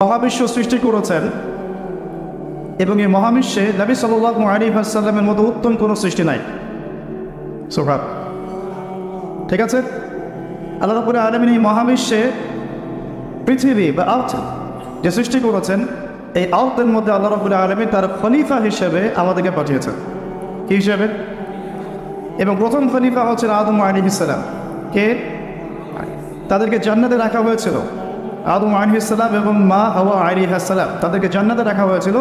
মহাবিশ্ব সৃষ্টি করেছেন এবং এই মহাবিশ্বে নবী সাল্লাল্লাহু আলাইহি ওয়াসাল্লামের মতো উত্তম কোনো সৃষ্টি নাই। সুবহান, ঠিক আছে। আল্লাহ রাব্বুল আলামিন এই মহাবিশ্বে পৃথিবী বা আর্থ যে সৃষ্টি করেছেন, এই আর্থের মধ্যে আল্লাহ রাব্বুল আলামিন তার খলিফা হিসেবে আমাদেরকে পাঠিয়েছেন। কি হিসেবে? এবং প্রথম খলিফা হচ্ছেন আদম আলাইহিস সালাম। কে? তাদেরকে জান্নাতে রাখা হয়েছিল। আদম আলাইহিস সালাম এবং মা হাওয়া আলাইহিস সালাম, তাদেরকে জান্নাতে রাখা হয়েছিল।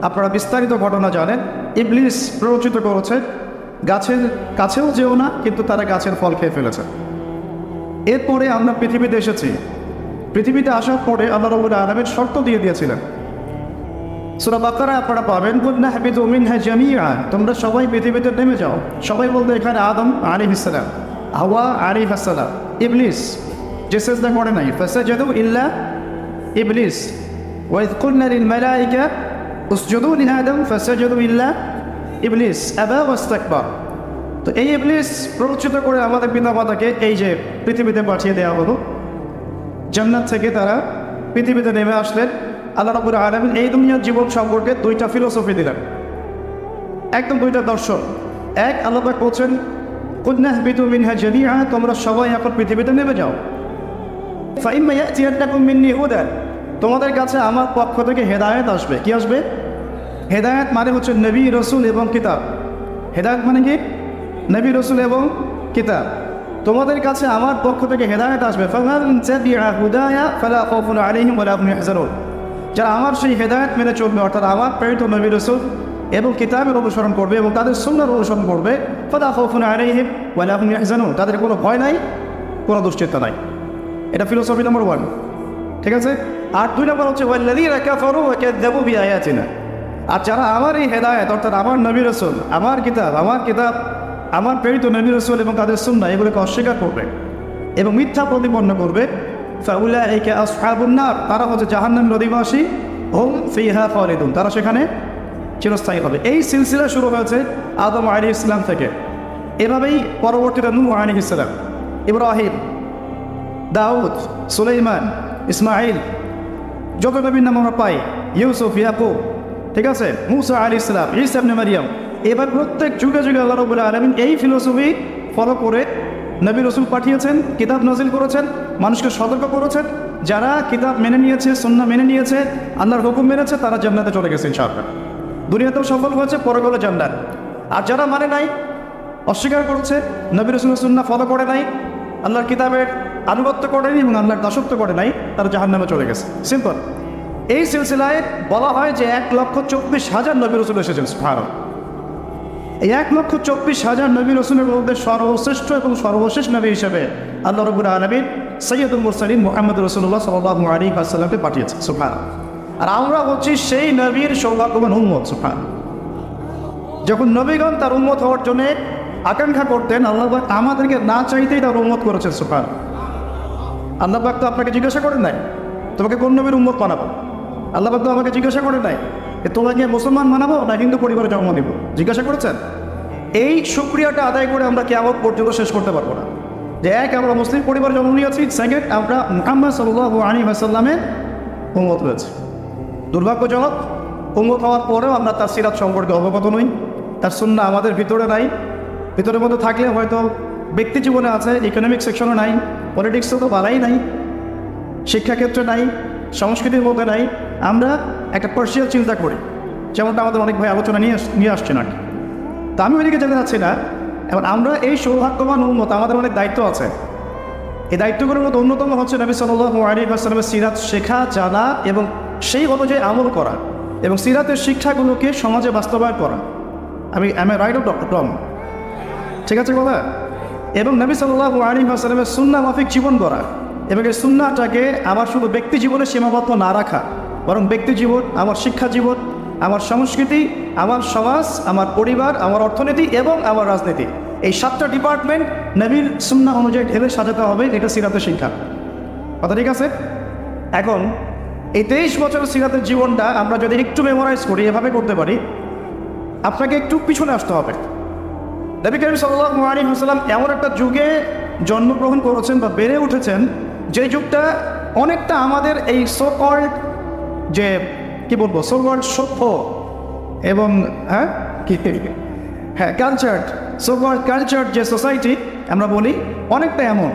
আপনারা বিস্তারিত ঘটনা জানেন। ইবলিস প্ররোচিত করেছে গাছের কাছেও যেও না, কিন্তু তারা গাছের ফল খেয়ে ফেলেছে। এরপরে আমরা পৃথিবীতে এসেছি। পৃথিবীতে আসার পরে আল্লাহ রাব্বুল আলামিন শর্ত দিয়ে দিয়েছিলেন। সূরা বাকারা আপনারা পাবেন, কুল্না হাবিদু মিনহা জামিআ, তোমরা সবাই পৃথিবীতে নেমে যাও। সবাই বলতে এখানে আদম আলাইহিস সালাম, হাওয়া আলাইহিস সালাম, ইবলিস যে সিজদা করে নাই, ফাসাজাদু ইল্লা ইবলিস, ওয়া ইয কুলনা লিল মালাইকা উসজুদু লিআদম ফাসাজাদু ইল্লা ইবলিস আবা ওয়াস্তাকবার। তো এই ইবলিস প্ররোচিত করে আমাদের পিতামাতাকে এই যে পৃথিবীতে পাঠিয়ে দেওয়া হলো। জান্নাত থেকে তারা পৃথিবীতে নেমে আসলেন। আল্লাহ রাব্বুল আলামিন এই দুনিয়ার জীবন সম্পর্কে দুইটা ফিলোসফি দিলেন, একদম দুইটা দর্শন। এক, আল্লাহ পাক বলছেন কুল্না হাবিদু মিনহা জামিআ, তোমরা সবাই এখন পৃথিবীতে নেমে যাও। ফাইম্মা ইয়াতিয়াকুম মিন্নি হুদা, তোমাদের কাছে আমার পক্ষ থেকে হেদায়েত আসবে। কি আসবে? হেদায়েত মানে হচ্ছে নবী, রসুল এবং কিতাব। হেদায়েত মানে কি? নবী, রসুল এবং কিতাব। তোমাদের কাছে আমার পক্ষ থেকে হেদায়েত আসবে। ফামান তাবিআ হুদায়া ফালা খাউফুন আলাইহিম ওয়া লা হুম ইয়াহজানুন, যারা আমার সেই হেদায়েত মেনে চলবে, অর্থাৎ আমার প্রেরিত নবী, রসুল এবং কিতাবের অনুসরণ করবে এবং তাদের সুন্নাহর অনুসরণ করবে, ফালা খাউফুন আলাইহিম ওয়া লা হুম ইয়াহজানুন, তাদের কোনো ভয় নাই, কোনো দুশ্চিন্তা নাই। এটা ফিলোসফি নম্বর 1, ঠিক আছে। আর 2 নম্বর হচ্ছে ওয়াল্লাযীনা কাফারু ওয়া কাযযাবু বিআয়াতিনা, আর যারা আমার এই হেদায়েত অর্থাৎ আমার নবী, রসুল, আমার কিতাব, আমার প্রেরিত নবী, রসুল এবং তাদের সুন্নাহ এগুলোকে অস্বীকার করবে এবং মিথ্যা প্রতিপন্ন করবে, ফাউলাইকা আসহাবুন নার, তারা হচ্ছে জাহান্নামের অধিবাসী, হুম ফিহা খালিদুন, তারা সেখানে চিরস্থায়ী হবে। এই সিলসিলা শুরু হয়েছে আদম আলাইহিস সালাম থেকে। এভাবেই পরবর্তীতে নূহ আলাইহিস সালাম, ইব্রাহিম, দাউদ, সুলাইমান, ইসমাইল, যত নবীর নাম আমরা পাই, ইউসুফ, ইয়াকুব, ঠিক আছে, মূসা আলাইহিস সালাম, ঈসা ইবনে মারইয়াম, এবার প্রত্যেক যুগে যুগে আল্লাহ রাব্বুল আলামিন এই ফিলোসফি ফলো করে নবী, রসুল পাঠিয়েছেন, কিতাব নাজিল করেছেন, মানুষকে সতর্ক করেছেন। যারা কিতাব মেনে নিয়েছে, সুন্নাহ মেনে নিয়েছে, আল্লাহর হুকুম মেনেছে, তারা জান্নাতে চলে গেছে ইনশাআল্লাহ। দুনিয়াতেও সফল হয়েছে, পরে গেল জান্নাত। আর যারা মানে নাই, অস্বীকার করেছে, নবী, রসুলের সুন্নাহ ফলো করে নাই, আল্লাহর কিতাবের আনুগত্য করেনি এবং আল্লাহর দাসত্ব করে নাই, তারা জাহান্নামে চলে গেছে। সিম্পল। এই সিলসিলায় বলা হয় যে 1,24,000 নবী, রসুল এসেছেন। সুবহানাল্লাহ। এই 1,24,000 নবী, রসুলের মধ্যে সর্বশ্রেষ্ঠ এবং সর্বশেষ নবী হিসেবে আল্লাহ রাব্বুল আলামিন সাইয়্যিদুল মুরসালিন মুহাম্মদ রাসূলুল্লাহ সাল্লাল্লাহু আলাইহি ওয়াসাল্লামকে পাঠিয়েছেন। সুবহানাল্লাহ। আর আমরা হচ্ছি সেই নবীর সৌভাগ্যবান উম্মত। সুবহানাল্লাহ। যখন নবীগণ তার উম্মত হওয়ার জন্য আকাঙ্ক্ষা করতেন, আল্লাহ পাক আমাদেরকে না চাইতেই তার উম্মত করেছেন। সুবহানাল্লাহ। আল্লাহ পাক তো আপনাকে জিজ্ঞাসা করেন নাই তোমাকে কোন নবীর উম্মত বানাবো। আল্লাহ পাক তো আমাকে জিজ্ঞাসা করেন নাই তোমাকে মুসলমান বানাবো না হিন্দু পরিবারে জন্ম দিব। জিজ্ঞাসা করেছেন। এই শুকরিয়াটা আদায় করে আমরা কিয়ামত পর্যন্ত শেষ করতে পারবো না। যে এক, আমরা মুসলিম পরিবারে জন্ম নিয়েছি, সেকেন্ড, আমরা মুহাম্মদ সাল্লাল্লাহু আলাইহি ওয়াসাল্লামের উম্মত হয়েছি। দুর্ভাগ্যজনক, উম্মত হওয়ার পরেও আমরা তার সিরাত সম্পর্কে অবগত নই, তার সুন্নাহ আমাদের ভিতরে নাই। ভিতরের মধ্যে থাকলে হয়তো ব্যক্তি জীবনে আছে, ইকোনমিক সেকশনও নাই, পলিটিক্সও তো বালাই নাই, শিক্ষাক্ষেত্রে নাই, সংস্কৃতির মধ্যে নাই। আমরা একটা পার্সিয়াল চিন্তা করি, যেমনটা আমাদের অনেক ভাই আলোচনা নিয়ে আসছেন আর কি। তা আমি ওইদিকে যেতে চাচ্ছি না। এখন আমরা এই সৌভাগ্যবান উম্মত, আমাদের অনেক দায়িত্ব আছে। এই দায়িত্বগুলোর মধ্যে অন্যতম হচ্ছে নবী সাল্লাল্লাহু আলাইহি ওয়াসাল্লামের সিরাত শেখা, জানা এবং সেই অনুযায়ী আমল করা এবং সিরাতের শিক্ষাগুলোকে সমাজে বাস্তবায়ন করা। আমি রাইট অফ রং? ঠিক আছে কথা। এবং নবী সাল্লাল্লাহু আলাইহি ওয়াসাল্লামের সুন্নাহ মাফিক জীবন গড়া এবং এই সুন্নাহটাকে আমার শুধু ব্যক্তি জীবনে সীমাবদ্ধ না রাখা, বরং ব্যক্তি জীবন, আমার শিক্ষা জীবন, আমার সংস্কৃতি, আমার সমাজ, আমার পরিবার, আমার অর্থনীতি এবং আমার রাজনীতি, এই 7টা ডিপার্টমেন্ট নবীর সুন্নাহ অনুযায়ী ঢেলে সাজাতে হবে। এটা সিরাতের শিক্ষা। কথা ঠিক আছে? এখন এই 23 বছরের সিরাতের জীবনটা আমরা যদি একটু মেমোরাইজ করি, এভাবে করতে পারি, আপনাকে একটু পিছনে আসতে হবে। নবী করিম সাল্লাল্লাহু আলাইহি ওয়াসাল্লাম এমন একটা যুগে জন্মগ্রহণ করেছেন বা বেড়ে উঠেছেন, যে যুগটা অনেকটা আমাদের এই সো কল্ড যে কি বলবো সোকল্ড সভ্য এবং কালচার, সোকল্ড কালচার যে সোসাইটি আমরা বলি, অনেকটা এমন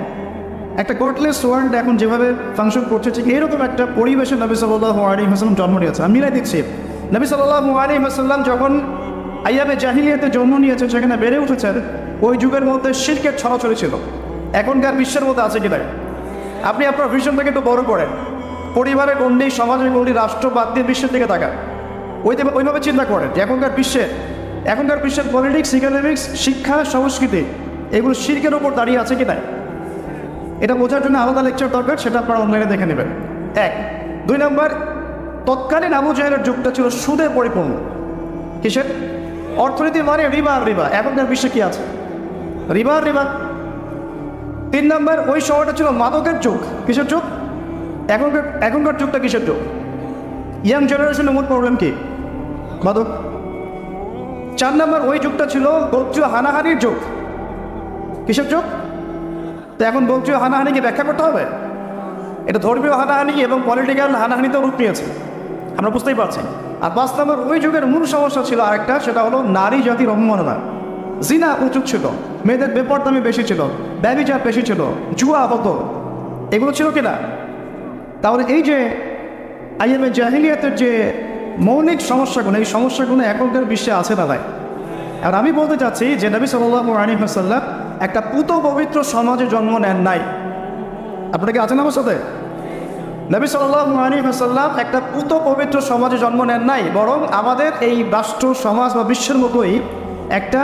একটা কোর্টলেস ওয়ার্ল্ড এখন যেভাবে ফাংশন করছে, ঠিক এরকম একটা পরিবেশে নবী সাল্লাল্লাহু আলাইহি ওয়াসাল্লাম জন্ম নিয়েছে। আমি মিলাই দিচ্ছি, নবী সাল্লাল্লাহু আলাইহি ওয়াসাল্লাম যখন আইয়ামে জাহিলিয়াতে জন্ম নিয়েছেন, সেখানে বেড়ে উঠেছেন, ওই যুগের মধ্যে শিরকের ছড়াছড়ি ছিল। এখনকার বিশ্বের মধ্যে আছে কি না? আপনি আপনার ভিশন থেকে একটু বড় করেন, পরিবারের গণ্ডি, সমাজের গণ্ডি, রাষ্ট্র বাদ দিয়ে বিশ্বের দিকে তাকান, ওইভাবে চিন্তা করেন যে এখনকার বিশ্বের পলিটিক্স, ইকোনমিক্স, শিক্ষা, সংস্কৃতি এগুলো শিরকের ওপর দাঁড়িয়ে আছে কি না? এটা বোঝার জন্য আলাদা লেকচার দরকার, সেটা আপনারা অনলাইনে দেখে নেবেন। 1 2 নম্বর, তৎকালীন আবু জাহেলের যুগটা ছিল সুদে পরিপূর্ণ। কিসের? অর্থনীতি মানে রিবা আর রিবা। এখনকার বিশ্বে কি আছে? রিবা আর রিবা। 3 নম্বর, ওই সময়টা ছিল মাদকের যুগ। কিসের যুগ? এখনকার যুগটা কিসের যুগ? ইয়াং জেনারেশনের মূল প্রবলেম কি? মাদক। 4 নম্বর, ওই যুগটা ছিল গোত্রীয় হানাহানির যুগ। কিসের যুগ? তো এখন গোত্রীয় হানাহানিকে ব্যাখ্যা করতে হবে, এটা ধর্মীয় হানাহানি এবং পলিটিক্যাল হানাহানিতেও রূপ নিয়েছে, আমরা বুঝতেই পারছি। আর 5 নম্বর, ওই যুগের মূল সমস্যা ছিল আরেকটা, সেটা হলো নারী জাতির অবমাননা। জিনা প্রচুর ছিল, মেয়েদের বেপরদামি বেশি ছিল, ব্যভিচার বেশি ছিল, জুয়া হতো, এগুলো ছিল কিনা? তাহলে এই যে আইয়ামে জাহিলিয়াতের যে মৌলিক সমস্যাগুলো, এই সমস্যাগুলো এখনকার বিশ্বে আছে না ভাই? আর আমি বলতে চাচ্ছি যে নবী সাল্লাল্লাহু আলাইহি ওয়াসাল্লাম একটা পুত পবিত্র সমাজে জন্ম নেন নাই। আপনারা কি আছেন আমার সাথে? নবী সাল্লাল্লাহু আলাইহি ওয়াসাল্লাম একটা পুত পবিত্র সমাজে জন্ম নেন নাই, বরং আমাদের এই রাষ্ট্র, সমাজ বা বিশ্বের মতোই একটা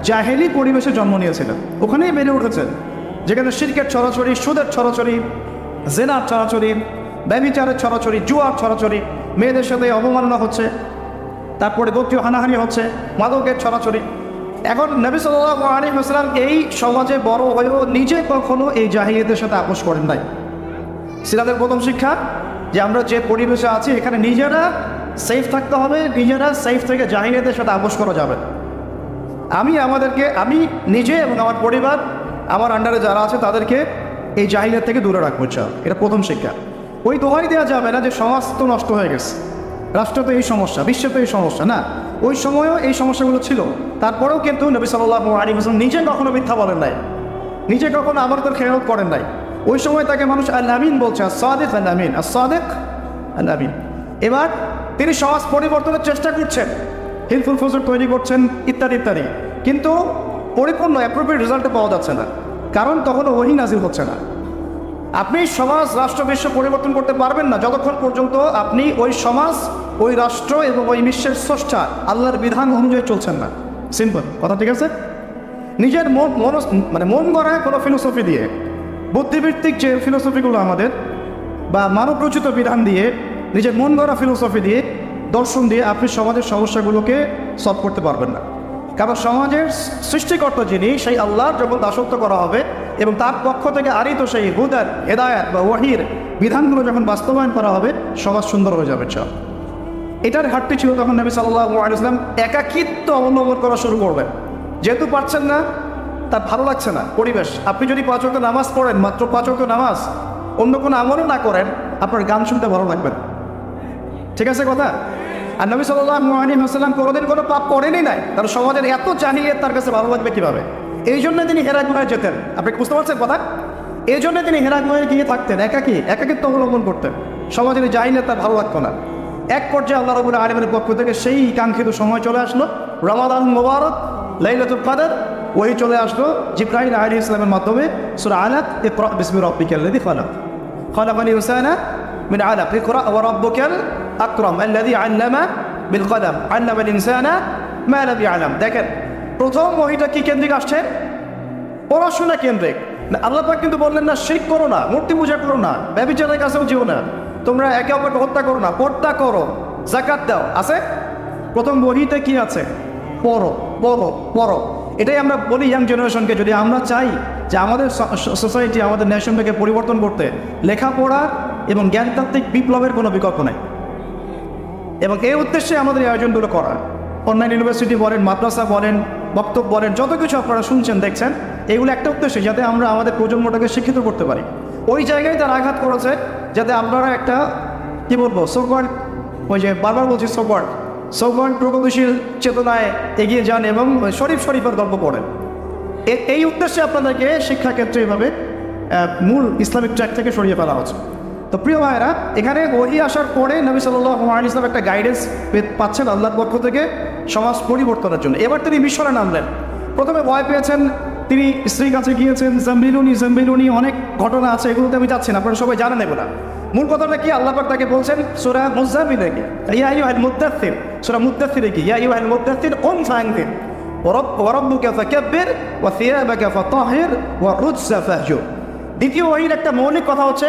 জাহেলি পরিবেশে জন্ম নিয়েছিলেন। ওখানেই বেড়ে উঠেছেন, যেখানে শিরকের ছড়াছড়ি, সুদের ছড়াছড়ি, জেনার ছড়াছড়ি, ব্যভিচারের ছড়াছড়ি, জুয়ার ছড়াছড়ি, মেয়েদের সাথে অবমাননা হচ্ছে, তারপরে গোত্রীয় হানাহানি হচ্ছে, মাদকের ছড়াছড়ি। এখন নবী সাল্লাল্লাহু আলাইহি ওয়াসাল্লাম এই সমাজে বড় হয়েও নিজে কখনো এই জাহিলিয়াতের সাথে আপোষ করেন নাই। সিরাতের প্রথম শিক্ষা যে আমরা যে পরিবেশে আছি এখানে নিজেরা সেফ থাকতে হবে, নিজেরা সেফ থেকে জাহিলিয়াতের সাথে আপোষ করা যাবে। আমি নিজে এবং আমার পরিবার, আমার আন্ডারে যারা আছে তাদেরকে এই জাহিলিয়াত থেকে দূরে রাখবো, এটা প্রথম শিক্ষা। ওই দোহাই দেওয়া যাবে না যে সমাজ তো নষ্ট হয়ে গেছে, রাষ্ট্র তো এই সমস্যা, বিশ্বে তো এই সমস্যা, না, ওই সময়ও এই সমস্যাগুলো ছিল। তারপরেও কিন্তু নবী সাল্লাল্লাহু আলাইহি ওয়াসাল্লাম নিজে কখনো মিথ্যা বলেন নাই, নিজে কখনো আমাদের খেয়ালত করেন নাই। ওই সময় তাকে মানুষ আল আমিন বলছে, আস-সাদিক আল আমিন, আস-সাদিক আল আমিন। এবার তিনি সমাজ পরিবর্তনের চেষ্টা করছেন, হিলফুল ফুজুর তৈরি করছেন, ইত্যাদি ইত্যাদি, কিন্তু পরিপূর্ণ অ্যাপ্রোপ্রিয়েট রেজাল্টে পাওয়া যাচ্ছে না, কারণ তখনও ওহী নাজিল হচ্ছে না। আপনি সমাজ, রাষ্ট্র, বিশ্ব পরিবর্তন করতে পারবেন না যতক্ষণ পর্যন্ত আপনি ওই সমাজ, ওই রাষ্ট্র এবং ওই বিশ্বের স্রষ্টা আল্লাহর বিধান অনুযায়ী চলছেন না। সিম্পল কথা, ঠিক আছে? নিজের মন গড়া কোনো ফিলোসফি দিয়ে, বুদ্ধিভিত্তিক যে ফিলোসফিগুলো আমাদের, বা মানবরচিত বিধান দিয়ে, নিজের মন গড়া ফিলোসফি দিয়ে, দর্শন দিয়ে আপনি সমাজের সমস্যাগুলোকে সলভ করতে পারবেন না। কারণ সমাজের সৃষ্টিকর্তা যিনি, সেই আল্লাহর যখন দাসত্ব করা হবে এবং তার পক্ষ থেকে আরিত সেই হুদার, হেদায়াত বা ওয়াহির বিধানগুলো যখন বাস্তবায়ন করা হবে, সমাজ সুন্দর হয়ে যাবে। এটার ঘাটতি ছিল তখন নবী সাল্লাল্লাহু আলাইহি ওয়াসাল্লাম একাকিত্ব অবলম্বন করা শুরু করবেন। যেহেতু পারছেন না, তার ভালো লাগছে না পরিবেশ। আপনি যদি 5 ওয়াক্ত নামাজ পড়েন, মাত্র 5 ওয়াক্ত নামাজ, অন্য কোনো আমলও না করেন, আপনার গান শুনতে ভালো লাগবে না, ঠিক আছে কথা? আর নবী সাল্লাল্লাহু আলাইহি ওয়াসাল্লাম কোনোদিন কোনো পাপ করেনই নাই, কারণ সমাজের এত জাহিলিয়াত তার কাছে ভালো লাগবে কীভাবে? এই জন্য তিনি হেরা গুহায় যেতেন। আপনি বুঝতে পারছেন কথা? এই জন্য তিনি হেরা গুহায় গিয়ে থাকতেন, একাকিত্ব অবলম্বন করতেন। সমাজের জাহিলিয়াত তার ভালো লাগতো না। এক পর্যায়ে আল্লাহ রাব্বুল আলামিনের পক্ষ থেকে সেই কাঙ্ক্ষিত সময় চলে আসলো, রমাদান মুবারক, লাইলাতুল কদর, ওই চলে আসলো জিবরাইল আলাইহিস সালামের মাধ্যমে। সূরা আলাক, ইকরা বিসমি রাব্বিকাল্লাযী খালাক, খালাকাল ইনসানা মিন আলাক, ইকরা ওয়া রাব্বুকাল আকরাম আল্লাযী আল্লামা বিল কলম, আল্লামাল ইনসানা মা লাম ইয়ালাম। দেখেন, প্রথম ওহীটা কি কেন্দ্রিক আসছে? পড়াশোনা কেন্দ্রিক। আল্লাহ পাক কিন্তু বললেন না শিরক করো না, মূর্তি পূজা করো না, ব্যভিচারের কাছেও যেও না, তোমরা একে অপরকে হত্যা করো না, পর্দা করো, যাকাত দাও। আছে প্রথম ওহীতে কি আছে? পড়ো পড়ো পড়ো। এটাই আমরা বলি ইয়াং জেনারেশনকে, যদি আমরা চাই যে আমাদের সোসাইটি, আমাদের নেশনটাকে পরিবর্তন করতে, লেখাপড়া এবং জ্ঞানতাত্ত্বিক বিপ্লবের কোনো বিকল্প নেই। এবং এই উদ্দেশ্যে আমাদের এই আয়োজনগুলো করা। অনলাইন ইউনিভার্সিটি বলেন, মাদ্রাসা বলেন, বক্তব্য বলেন, যত কিছু আপনারা শুনছেন দেখছেন, এগুলো একটা উদ্দেশ্যে, যাতে আমরা আমাদের প্রজন্মটাকে শিক্ষিত করতে পারি। ওই জায়গায় তার আঘাত করেছে, যাতে আপনারা একটা কি বলবো, সোকল্ড ওই যে বারবার বলছি সোবর্ন প্রগতিশীল চেতনায় এগিয়ে যান এবং শরীফের গল্প পড়েন। এই উদ্দেশ্যে আপনাদেরকে শিক্ষাক্ষেত্রে এভাবে মূল ইসলামিক ট্র্যাক থেকে সরিয়ে ফেলা হচ্ছে। তো প্রিয় ভাইয়েরা, এখানে ওহী আসার পরে নবী সাল্লাল্লাহু আলাইহি ওয়াসাল্লাম একটা গাইডেন্স পাচ্ছেন আল্লাহর পক্ষ থেকে সমাজ পরিবর্তনের জন্য। এবার তিনি মিশরে নামলেন। প্রথমে ভয় পেয়েছেন, তিনি স্ত্রীর কাছে গিয়েছেন, জাম্বিলুনি অনেক ঘটনা আছে, এগুলোতে আমি যাচ্ছি না, আপনারা সবাই জানেন এগুলো। মূল কথাটা কি, আল্লাহ পাক তাকে বলছেন সূরা মুযাম্মিলে কি ইয়া আইয়ুহাল মুদ্দাথির, সূরা মুদ্দাথিরে কি ইয়া আইয়ুহাল মুদ্দাথির কুম ফাআনযির ওয়া রাব্বুকা ফাকাব্বির ওয়া সিয়াবাকা ফাতাহির ওয়া রুজসা ফাহজুর। দ্বিতীয় ওহীর একটা মৌলিক কথা হচ্ছে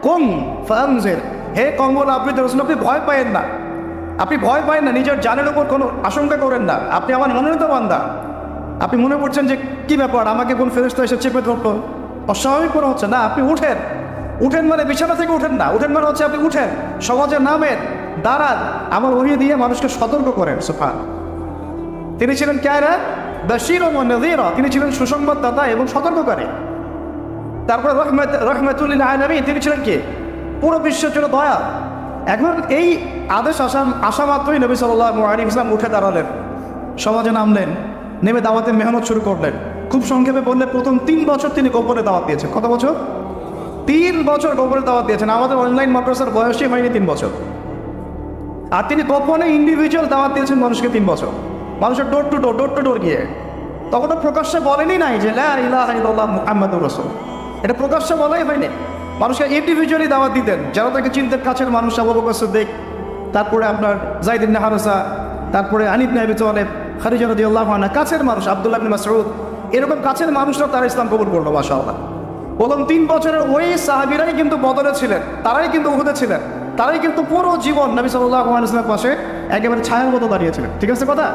কুম ফাআনযির, হে কওমুল আবৃত রাসূল, আপনি ভয় পায়েন না, আপনি ভয় পায়েন না, নিজের জানের উপর কোনো আশঙ্কা করেন না, আপনি আমার মনোনীত বান্দা। আপনি মনে করছেন যে কি ব্যাপার, আমাকে কোন ফেরেশতা এসে চেপে ধরলো, অস্বাভাবিক মনে হচ্ছে, না, আপনি উঠেন মানে বিছানা থেকে উঠেন না, উঠেন মানে হচ্ছে আপনি উঠেন, সমাজে নামেন, দাঁড়ান, আমার ওহী দিয়ে মানুষকে সতর্ক করেন। সুবহান। তিনি ছিলেন কায়রা বাশীরুন ওয়া নাযীরা, তিনি ছিলেন সুসংবাদদাতা এবং সতর্ককারী। তারপরে রাহমাতুল লিল আলামিন, তিনি ছিলেন কি পুরো বিশ্বের জন্য দয়া। এখন এই আদেশ আসা মাত্রই নবী সাল্লাল্লাহু আলাইহি ওয়াসাল্লাম উঠে দাঁড়ালেন, সমাজে নামলেন, নেমে দাওয়াতের মেহনত শুরু করলেন। খুব সংক্ষেপে বললে প্রথম 3 বছর তিনি গোপনে দাওয়াত দিয়েছেন। কত বছর? 3 বছর গোপনে দাওয়াত দিয়েছেন। আমাদের অনলাইন মাদ্রাসার বয়সই হয়নি 3 বছর, আর তিনি গোপনে ইন্ডিভিজুয়াল দাওয়াত দিয়েছেন মানুষকে 3 বছর, মানুষের ডোর টু ডোর গিয়ে। তখন প্রকাশ্যে বলেনি নাই যে লা ইলাহা ইল্লাল্লাহ মুহাম্মাদুর রাসূল, এটা প্রকাশ্যে বলাই হয়নি। মানুষকে ইন্ডিভিজুয়ালি দাওয়াত দিতেন, যারা তাকে চিনতেন, কাছের মানুষ, আবু বকর সিদ্দিক, তারপরে আপনার যায়েদ ইবনে হারেসা, তারপরে আলী ইবনে আবি তালেব, খাদিজা রাদিয়াল্লাহু আনহা, কাছের মানুষ, আব্দুল্লাহ ইবনে মাসউদ, এরকম কাছের মানুষরা তারা ইসলাম কবুল করলো। মাশাআল্লাহ। প্রথম 3 বছরের ওই সাহাবীরাই কিন্তু বদরে ছিলেন, তারাই কিন্তু উহুদে ছিলেন, তারাই কিন্তু পুরো জীবন নবী সাল্লাল্লাহু আলাইহি ওয়াসাল্লামের পাশে একেবারে ছায়ার মতো দাঁড়িয়েছিলেন। ঠিক আছে কথা?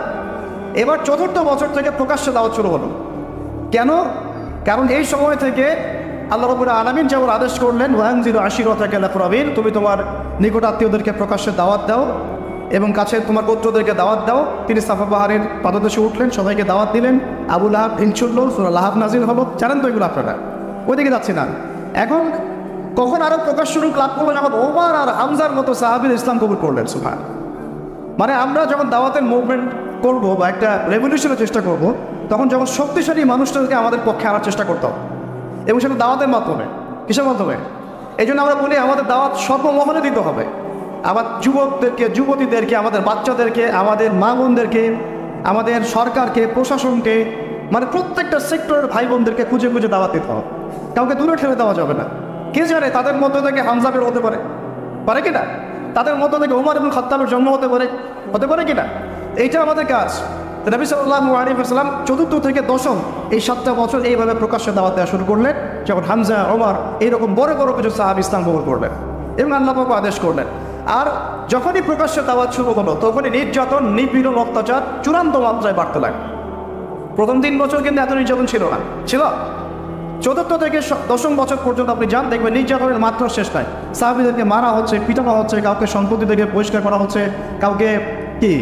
এবার 4র্থ বছর থেকে প্রকাশ্যে দাওয়াত শুরু হলো। কেন? কারণ এই সময় থেকে আল্লাহ রাব্বুল আলামিন যেমন আদেশ করলেন ওয়ানজিরু আশিরাতাকাল আকরাবিন, তুমি তোমার নিকট আত্মীয়দেরকে প্রকাশ্যে দাওয়াত দাও এবং কাছে তোমার গোত্রদেরকে দাওয়াত দাও। তিনি সাফা পাহাড়ের পাদদেশে উঠলেন, সবাইকে দাওয়াত দিলেন। আবু লাহাব ঢিল ছুড়ল, সূরা লাহাব নাজিল হলো, জানেন তো এগুলো আপনারা, ওইদিকে যাচ্ছি না। এখন কখন আরো প্রকাশ শুরু লাভ করলেন, এখন ওমর আর হামজার মতো সাহাবীর ইসলাম কবুল করলেন। সুবহান। মানে আমরা যখন দাওয়াতের মুভমেন্ট করবো বা একটা রেভলিউশনের চেষ্টা করব, তখন যখন শক্তিশালী মানুষটাকে আমাদের পক্ষে আনার চেষ্টা করতে হবে, এবং সেটা দাওয়াতের মাধ্যমে। কিসের মাধ্যমে? এই জন্য আমরা বলি আমাদের দাওয়াত সর্বমহলে দিতে হবে। আবার যুবকদেরকে, যুবতীদেরকে, আমাদের বাচ্চাদেরকে, আমাদের মা বোনদেরকে, আমাদের সরকারকে, প্রশাসনকে, মানে প্রত্যেকটা সেক্টরের ভাই বোনদেরকে খুঁজে খুঁজে দাওয়াত দিতে হবে। কাউকে দূরে ঠেলে দেওয়া যাবে না। কে জানে তাদের মধ্য থেকে হামজা বের হতে পারে কিনা? তাদের মধ্য থেকে ওমর ইবনে খাত্তাবের জন্ম হতে পারে কিনা? এইটা আমাদের কাজ। নবী সাল্লাল্লাহু আলাইহি ওয়াসাল্লাম 4র্থ থেকে 10ম এই 7টা বছর এইভাবে প্রকাশ্যে দাওয়াত দেওয়া শুরু করলেন, যখন হামজা, ওমর এইরকম বড় বড় কিছু সাহাবী ইসলাম কবুল করলেন এবং আল্লাহ পাক আদেশ করলেন। আর যখনই প্রকাশ্যে দাওয়াত শুরু হলো, তখনই নির্যাতন, নিপীড়ন, অত্যাচার চূড়ান্ত মাত্রায় বাড়তে লাগে। প্রথম 3 বছর কিন্তু এত নির্যাতন ছিল না, ছিল 4র্থ থেকে 10ম বছর পর্যন্ত আপনি যান, দেখবেন নির্যাতনের মাত্রা শেষ নাই। সাহাবীদেরকে মারা হচ্ছে, পিটানো হচ্ছে, কাউকে সম্পত্তি থেকে বহিষ্কার করা হচ্ছে, কাউকে কি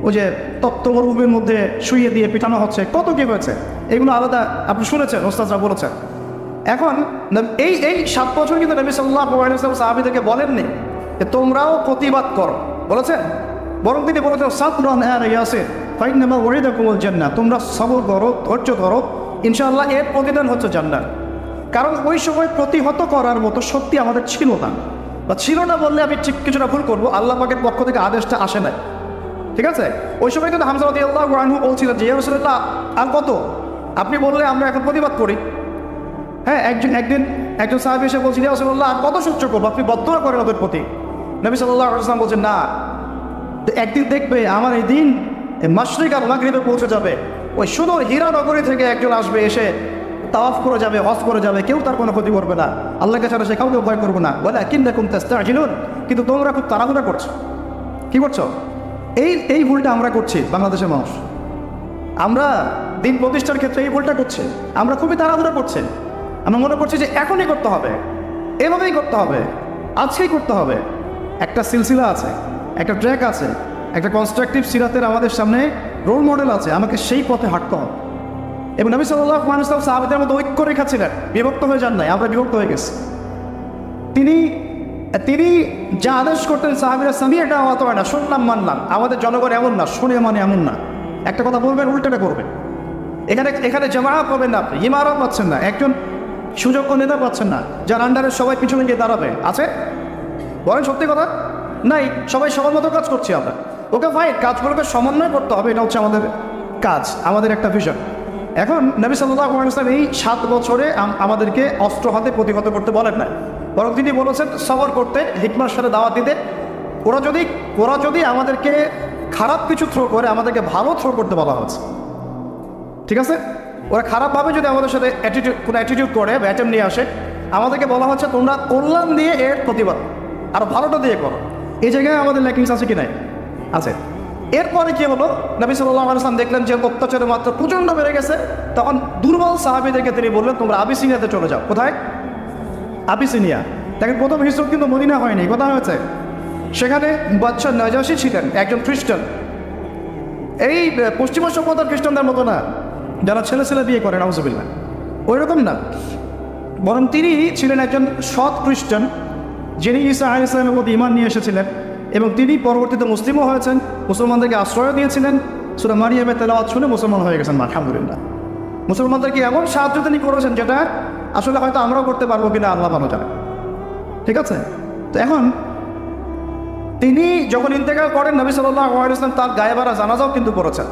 ওই যে তপ্ত মরুভূমির মধ্যে শুইয়ে দিয়ে পিটানো হচ্ছে, কত কি হয়েছে, এগুলো আলাদা আপনি শুনেছেন, ওস্তাদরা বলেছেন। এখন এই 7 বছর কিন্তু নবী সাল্লাল্লাহু আলাইহি ওয়াসাল্লাম সাহাবীদেরকে বলেননি যে তোমরাও প্রতিবাদ করো, বলেছেন, বরং তিনি বলেছেন সাবরান আলা ইয়াসির ফাইন্নামা ওয়াইদাকুমুল জান্নাহ, তোমরা সবর করো, ধৈর্য ধরো, ইনশাআল্লাহ এর প্রতিদান হচ্ছে জান্নাত। কারণ ওই সময় প্রতিহত করার মতো শক্তি আমাদের ছিল না, বা ছিল না বললে আমি ঠিক কিছুটা ভুল করবো, আল্লাহ পাকের পক্ষ থেকে আদেশটা আসে নাই। ঠিক আছে? ওই সময় কিন্তু হামজা রাদিয়াল্লাহু আনহু বলছিলেন যে ইয়া রাসূলুল্লাহ আর কত, আপনি বললে আমরা এখন প্রতিবাদ করি। হ্যাঁ, একদিন একজন সাহাবী এসে বলছিল ইয়া রাসূলুল্লাহ আর কত সহ্য করবো, আপনি বদদুয়া করেন ওদের প্রতি। নবী সাল্লাল্লাহু আলাইহি ওয়াসাল্লাম বলছেন না, একদিন দেখবে আমার এই দিন মাশরিক আর মাগরিবে পৌঁছে যাবে, ওই সুদূর হীরা নগরী থেকে একজন আসবে, এসে তাওয়াফ করে যাবে, হজ করে যাবে, কেউ তার কোনো ক্ষতি করবে না, আল্লাহকে ছাড়া সে কাউকে ভয় করবে না। বলে কিন্নাকুম তাস্তাজিলুন, কিন্তু তোমরা খুব তাড়াহুড়া করছো। কি করছো? এই ভুলটা আমরা করছি বাংলাদেশের মানুষ। আমরা দিন প্রতিষ্ঠার ক্ষেত্রে এই ভুলটা করছি, আমরা খুবই তাড়াহুড়া করছি। আমরা মনে করছি যে এখনই করতে হবে, এভাবেই করতে হবে, আজকেই করতে হবে। একটা সিলসিলা আছে, একটা ট্র্যাক আছে, একটা কনস্ট্রাকটিভ সিরাতের আমাদের সামনে রোল মডেল আছে, আমাকে সেই পথে হাঁটতে হবে। এবং নবী সাল্লাল্লাহু আলাইহি ওয়াসাল্লাম সাহাবাদের মধ্যে ঐক্য রেখা ছিলেন, বিভক্ত হয়ে যান নাই, আমরা বিভক্ত হয়ে গেছি। তিনি তিনি যা আদেশ করতেন সাহাবীরা সামি'না ওয়া আতা'না, শুনলাম মানলাম। আমাদের জনগণ এমন না, শুনে মানে এমন না, একটা কথা বলবেন উল্টাটা করবেন। এখানে জামাআত পাবেন না, আপনি ইমারত পাচ্ছেন না, একজন সুযোগ্য নেতা পাচ্ছেন না যার আন্ডারে সবাই পিছনে গিয়ে দাঁড়াবে। আছে? বলেন সত্যি কথা নাই, সবাই সবার মতো কাজ করছি আমরা। ওকে ভাই, কাজগুলোকে সমন্বয় করতে হবে, এটা হচ্ছে আমাদের কাজ, আমাদের একটা ভিশন। এখন নবী সাল্লাল্লাহু আলাইহি ওয়াসাল্লাম এই 7 বছরে আমাদেরকে অস্ত্র হাতে প্রতিহত করতে বলেন না, বরং তিনি বলেছেন সবর করতে, হিকমার সাথে দাওয়াত দিতে। ওরা যদি আমাদেরকে খারাপ কিছু থ্রো করে, আমাদেরকে ভালো থ্রো করতে বলা হচ্ছে, ঠিক আছে? ওরা খারাপভাবে যদি আমাদের সাথে কোনো অ্যাটিটিউড করে, ব্যাটেম নিয়ে আসে, আমাদেরকে বলা হচ্ছে তোমরা কল্যাণ দিয়ে এর প্রতিবাদ আর ভালোটা দিয়ে করো। এই জায়গায় আমাদের ল্যাকিংস আছে কি নাই? আছে। এরপরে কি হলো, নবী সাল্লাল্লাহু আলাইহি ওয়াসাল্লাম দেখলেন যে অত্যাচারের মাত্রা প্রচণ্ড বেড়ে গেছে, তখন দুর্বল সাহাবীদেরকে তিনি বললেন তোমরা আবিসিনিয়াতে চলে যাও। কোথায়? আবিসিনিয়া। দেখেন, প্রথম হিজরত কিন্তু মদিনা হয়নি, কথা হয়েছে। সেখানে বাদশা নাজাশী ছিলেন একজন খ্রিস্টান, এই পশ্চিমা সভ্যতার খ্রিস্টানদের মতো না, যারা ছেলে ছেলে বিয়ে করে, নাউজুবিল্লাহ, ওই রকম না। বরং তিনি ছিলেন একজন সৎ খ্রিস্টান, যিনি ঈসা আলাইহিস সালামের মধ্যে ঈমান নিয়ে এসেছিলেন, এবং তিনি পরবর্তীতে মুসলিমও হয়েছেন, মুসলমানদেরকে আশ্রয় দিয়েছিলেন। সূরা মারিয়ামের তেলাওয়াত শুনে মুসলমান হয়ে গেছেন, আলহামদুলিল্লাহ। মুসলমানদেরকে এমন সাহায্য তিনি করেছেন যেটা আসলে হয়তো আমরাও করতে পারবো কিনা আল্লাহ ভালো জানে, ঠিক আছে? তো এখন তিনি যখন ইন্তেকাল করেন, নবী সাল্লাল্লাহু আলাইহি ওয়াসাল্লাম তার গায়েবারা জানাজাও কিন্তু করেছেন।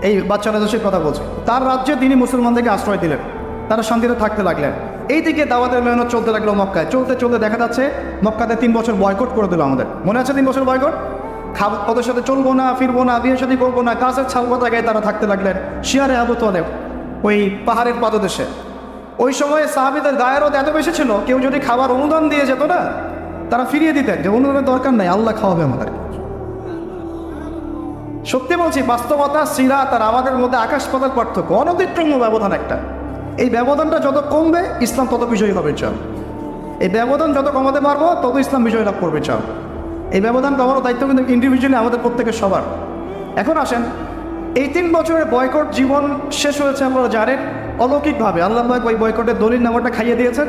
এই বাচ্চা নাজাশীর কথা বলছি, তার রাজ্যে তিনি মুসলমানদেরকে আশ্রয় দিলেন, তারা শান্তিতে থাকতে লাগলেন। এইদিকে দাওয়াতের মেহনত চলতে লাগলো মক্কায়। চলতে চলতে দেখা যাচ্ছে মক্কাতে 3 বছর বয়কট করে দিল আমাদের, মনে আছে? 3 বছর বয়কট। ওদের সাথে চলবো না, ফিরবো না, বিয়ে শাদী করবো না, কাছের ছালবো জায়গায় তারা থাকতে লাগলেন, শিয়ারে আবু তালেব, ওই পাহাড়ের পাদদেশে। ওই সময় সাহাবীদের গায়েরত এত বেশি ছিল, কেউ যদি খাবার অনুদান দিয়ে যেত না, তারা ফিরিয়ে দিতেন যে অনুদানের দরকার নাই, আল্লাহ খাওয়াবে আমাদের। সত্যি বলছি, বাস্তবতা, সিরাত আর আমাদের মধ্যে আকাশ পাতাল পার্থক্য, অনতিক্রম্য ব্যবধান একটা। এই ব্যবধানটা যত কমবে, ইসলাম তত বিজয়ী হবে চাও। এই ব্যবধান যত কমাতে পারবো, তত ইসলাম বিজয় লাভ করবে চাও। এই ব্যবধান কমানোর দায়িত্ব কিন্তু ইন্ডিভিজুয়ালি আমাদের প্রত্যেকের সবার। এখন আসেন, এই 3 বছরের বয়কট জীবন শেষ হয়েছে আপনারা জানেন অলৌকিকভাবে। আল্লাহ পাক ওই বয়কটের দলিল নাম্বারটা খাইয়ে দিয়েছেন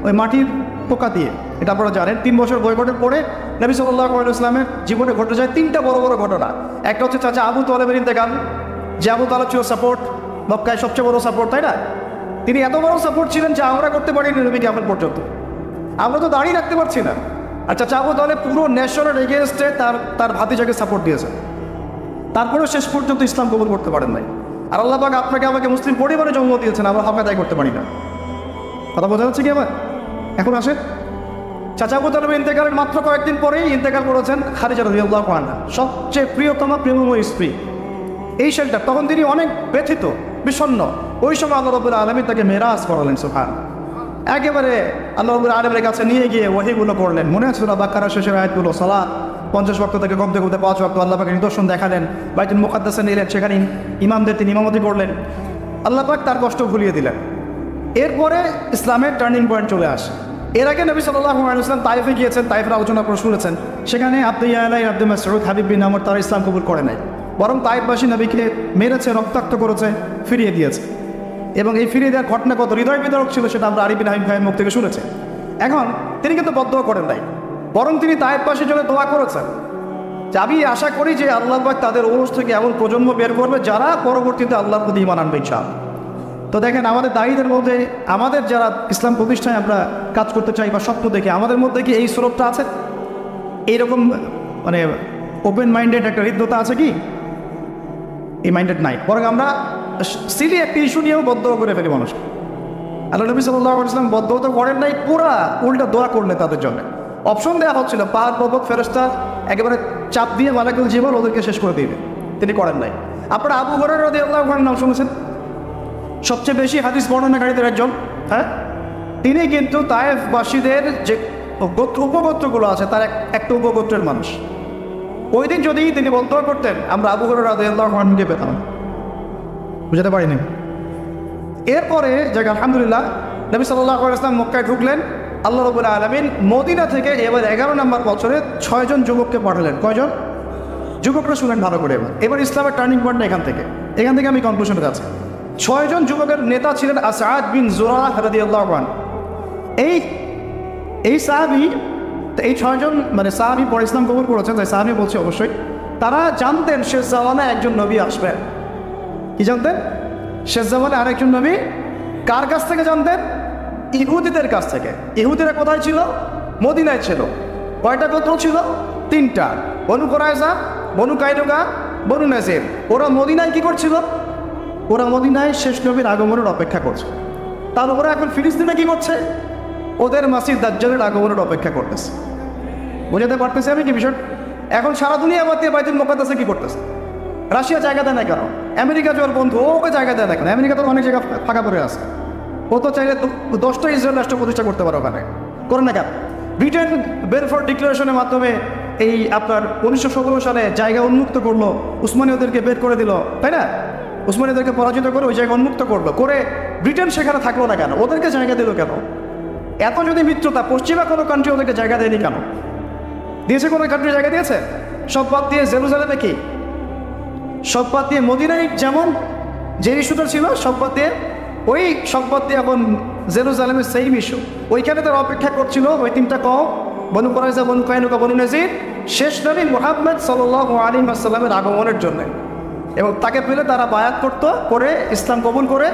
ওই মাটির পোকা দিয়ে, এটা আপনারা জানেন। 3 বছর বয়কটের পরে নবী সাল্লাল্লাহু আলাইহি ওয়াসাল্লামের জীবনে ঘটে যায় 3টা বড় বড় ঘটনা। একটা হচ্ছে চাচা আবু তালেবের ইন্তেকাল, যে আবু তালেব ছিল সাপোর্ট, মক্কায় সবচেয়ে বড় সাপোর্ট, তাই না? তিনি এত বড় সাপোর্ট ছিলেন যে আমরা করতে পারিনি নবী কিয়ামত পর্যন্ত, আমরা তো দাঁড়িয়ে রাখতে পারছি না। আর চাচা আবু তালেব পুরো ন্যাশনাল এগেনস্টে তার ভাতিজাকে সাপোর্ট দিয়েছে, তারপরেও শেষ পর্যন্ত ইসলাম কবুল করতে পারেন নাই। আর আল্লাহ পাক আপনাকে আমাকে মুসলিম পরিবারে জন্ম দিয়েছেন, আমরা হক আদায় করতে পারি না। কথা বোঝা যাচ্ছে কি আমার? এখন আসেন, চাচা আবু তালেবের ইন্তেকালের মাত্র কয়েকদিন পরেই ইন্তেকাল করেছেন খাদিজা রাদিয়াল্লাহু আনহা, সবচেয়ে প্রিয়তমা প্রেমময় স্ত্রী, এই শেল্টার। তখন তিনি অনেক ব্যথিত, বিষণ্ণ। ওই সময় আল্লাহ রাব্বুল আলামিন তাকে মেরাজ করালেন, সুবহান। একেবারে আল্লাহ রাব্বুল আলামিনের কাছে নিয়ে গিয়ে ওহীগুলো করলেন। মনে আছে সূরা বাকারা শেষের আয়াতগুলো? সালাত 50 ওয়াক্ত থেকে কমতে কমতে 5 ওয়াক্ত আল্লাহ পাকের নিদর্শন দেখালেন, বাইতুল মুকাদ্দাসে নিলেন, সেখানে ইমামদের তিনি ইমামতি করলেন। আল্লাহ পাক তার কষ্ট ভুলিয়ে দিলেন। এরপরে ইসলামের টার্নিং পয়েন্ট চলে আসে। এর আগে নবী সাল্লাল্লাহু আলাইহি ওয়াসাল্লাম তায়েফে গিয়েছেন, তায়েফের আলোচনা করে শুনেছেন। সেখানে আব্দুল মাসউদ, হাবিব বিন আমর তারা ইসলাম কবুল করে নাই, বরং তায়েফবাসী নবীকে মেরেছে, রক্তাক্ত করেছে, ফিরিয়ে দিয়েছে। এবং এই ফিরিয়ে দেওয়ার ঘটনা কত হৃদয় বিদারক ছিল সেটা আমরা আলী বিন হাবিব ভাইয়ের মুখ থেকে শুনেছি। এখন তিনি কিন্তু বদদোয়া করেন নাই, বরং তিনি তায়েফবাসীর জন্য দোয়া করেছেন যে আমি আশা করি যে আল্লাহ পাক তাদের ওরস থেকে এমন প্রজন্ম বের করবে যারা পরবর্তীতে আল্লাহর প্রতি ঈমান আনবে ইনশাআল্লাহ। তো দেখেন, আমাদের দায়ীদের মধ্যে, আমাদের যারা ইসলাম প্রতিষ্ঠায় আমরা কাজ করতে চাই বা স্বপ্ন দেখি, আমাদের মধ্যে কি এই স্বরূপটা আছে? এইরকম মানে ওপেন মাইন্ডেড একটা হৃদ্যতা আছে কি? এই মাইন্ডেড নাই, বরং আমরা সিলি একটা ইস্যু নিয়েও বদদোয়া করে ফেলি মানুষ। আল্লাহ নবী সাল্লাল্লাহু আলাইহি ওয়াসাল্লাম বদদোয়া তো করেন নাই, পুরা উল্টা দোয়া করলেন তাদের জন্য। অপশন দেওয়া হচ্ছিল, পাহাড় পর্বত ফেরেশতা একেবারে চাপ দিয়ে মালাকুল জীবন ওদেরকে শেষ করে দিবে, তিনি করেন নাই। আপনারা আবু হুরায়রা রাদিয়াল্লাহু আনহু নাম শুনেছেন, সবচেয়ে বেশি হাদিস বর্ণনাকারীদের একজন। হ্যাঁ, তিনি কিন্তু তায়েফবাসীদের যে উপগোত্রগুলো আছে তার একটা উপগোত্রের মানুষ। ওই দিন যদি তিনি বদদোয়া করতেন, আমরা আবু হুরায়রা রাদিয়াল্লাহু আনহুকে পেতাম। বুঝতে পারিনি। এরপরে যাক আলহামদুলিল্লাহ, নবী সাল্লাল্লাহু আলাইহি ওয়াসাল্লাম মক্কায় ঢুকলেন। আল্লাহ রাব্বুল আলামিন মদিনা থেকে এবার 11 নম্বর বছরে 6 জন যুবককে পাঠালেন। কয়জন? যুবকরা শুনেন ভালো করে। এবার ইসলামের টার্নিং পয়েন্ট এখান থেকে আমি কনক্লুশনে যাচ্ছি। 6 জন যুবকের নেতা ছিলেন আসাদ বিন জুরাহ রাদিয়াল্লাহু আনহু। এই সাহাবী তো এই 6 জন মানে সাহাবী পরে ইসলাম কবুল করেছেন, তাই সাহাবী বলছে অবশ্যই তারা জানতেন শেষ জামানায় একজন নবী আসবেন। কি জানতেন? শেষ জামানায় আরেকজন নবী। কার কাছ থেকে জানতেন? ইহুদিদের কাছ থেকে। ইহুদিরা কোথায় ছিল? মদিনায় ছিল। কয়টা গোত্র ছিল? 3টা, বনু কুরাইজা, বনু কাইনুকা, বনু নাজির। ওরা মদিনায় কি করছিল? ওরা মদিনায় শেষ নবীর আগমনের অপেক্ষা করছে। তার ওরা এখন ফিলিস্তিনে কি করছে? ওদের মাসিহ দাজ্জালের আগমনের অপেক্ষা করতেছে। বোঝাতে পারতেছে আমি কি বিষয়? এখন সারা দুনিয়া বাদ দিয়ে বাইতুল মুকাদ্দাসে কি করতেছে? রাশিয়া জায়গা দেয় না কেন? আমেরিকা যে ওর বন্ধু, ওকে জায়গা দেয় না কেন? আমেরিকা তো অনেক জায়গা ফাঁকা পড়ে আছে। ও তো চাইলে 10টা ইসরায়েল রাষ্ট্র প্রতিষ্ঠা করতে পারে ওখানে, করে না কেন? ব্রিটেন বেলফোর্ড ডিক্লারেশনের মাধ্যমে এই আপনার 1917 সালে জায়গা উন্মুক্ত করলো, উসমানীয়দেরকে বের করে দিল, তাই না? উসমানীয়দেরকে পরাজিত করে ওই জায়গা উন্মুক্ত করলো, করে ব্রিটেন সেখানে থাকলো না কেন? ওদেরকে জায়গা দিল কেন? এত যদি মিত্রতা, পশ্চিমা কোনো কান্ট্রি ওদেরকে জায়গা দেয়নি কেন? দিয়েছে? কোনো কান্ট্রি জায়গা দিয়েছে? সব বাদ দিয়ে জেরুজালেমে কি, সব বাদ দিয়ে মদিনায় যেমন যে ইস্যুটা ছিল সব বাদ দিয়ে, ওই সব বাদ দিয়ে এখন জেরুজালেমের সেই ইস্যু। ওইখানে তারা অপেক্ষা করছিল ওই 3টা কওম, বনু কুরাইজা, বনু কাইনুকা, বনু নাজির, শেষ নবী মুহাম্মদ সাল্লাল্লাহু আলাইহি ওয়াসাল্লামের আগমনের জন্য। এবং তাকে পেলে তারা বায়াত করতো, করে ইসলাম কবুল করে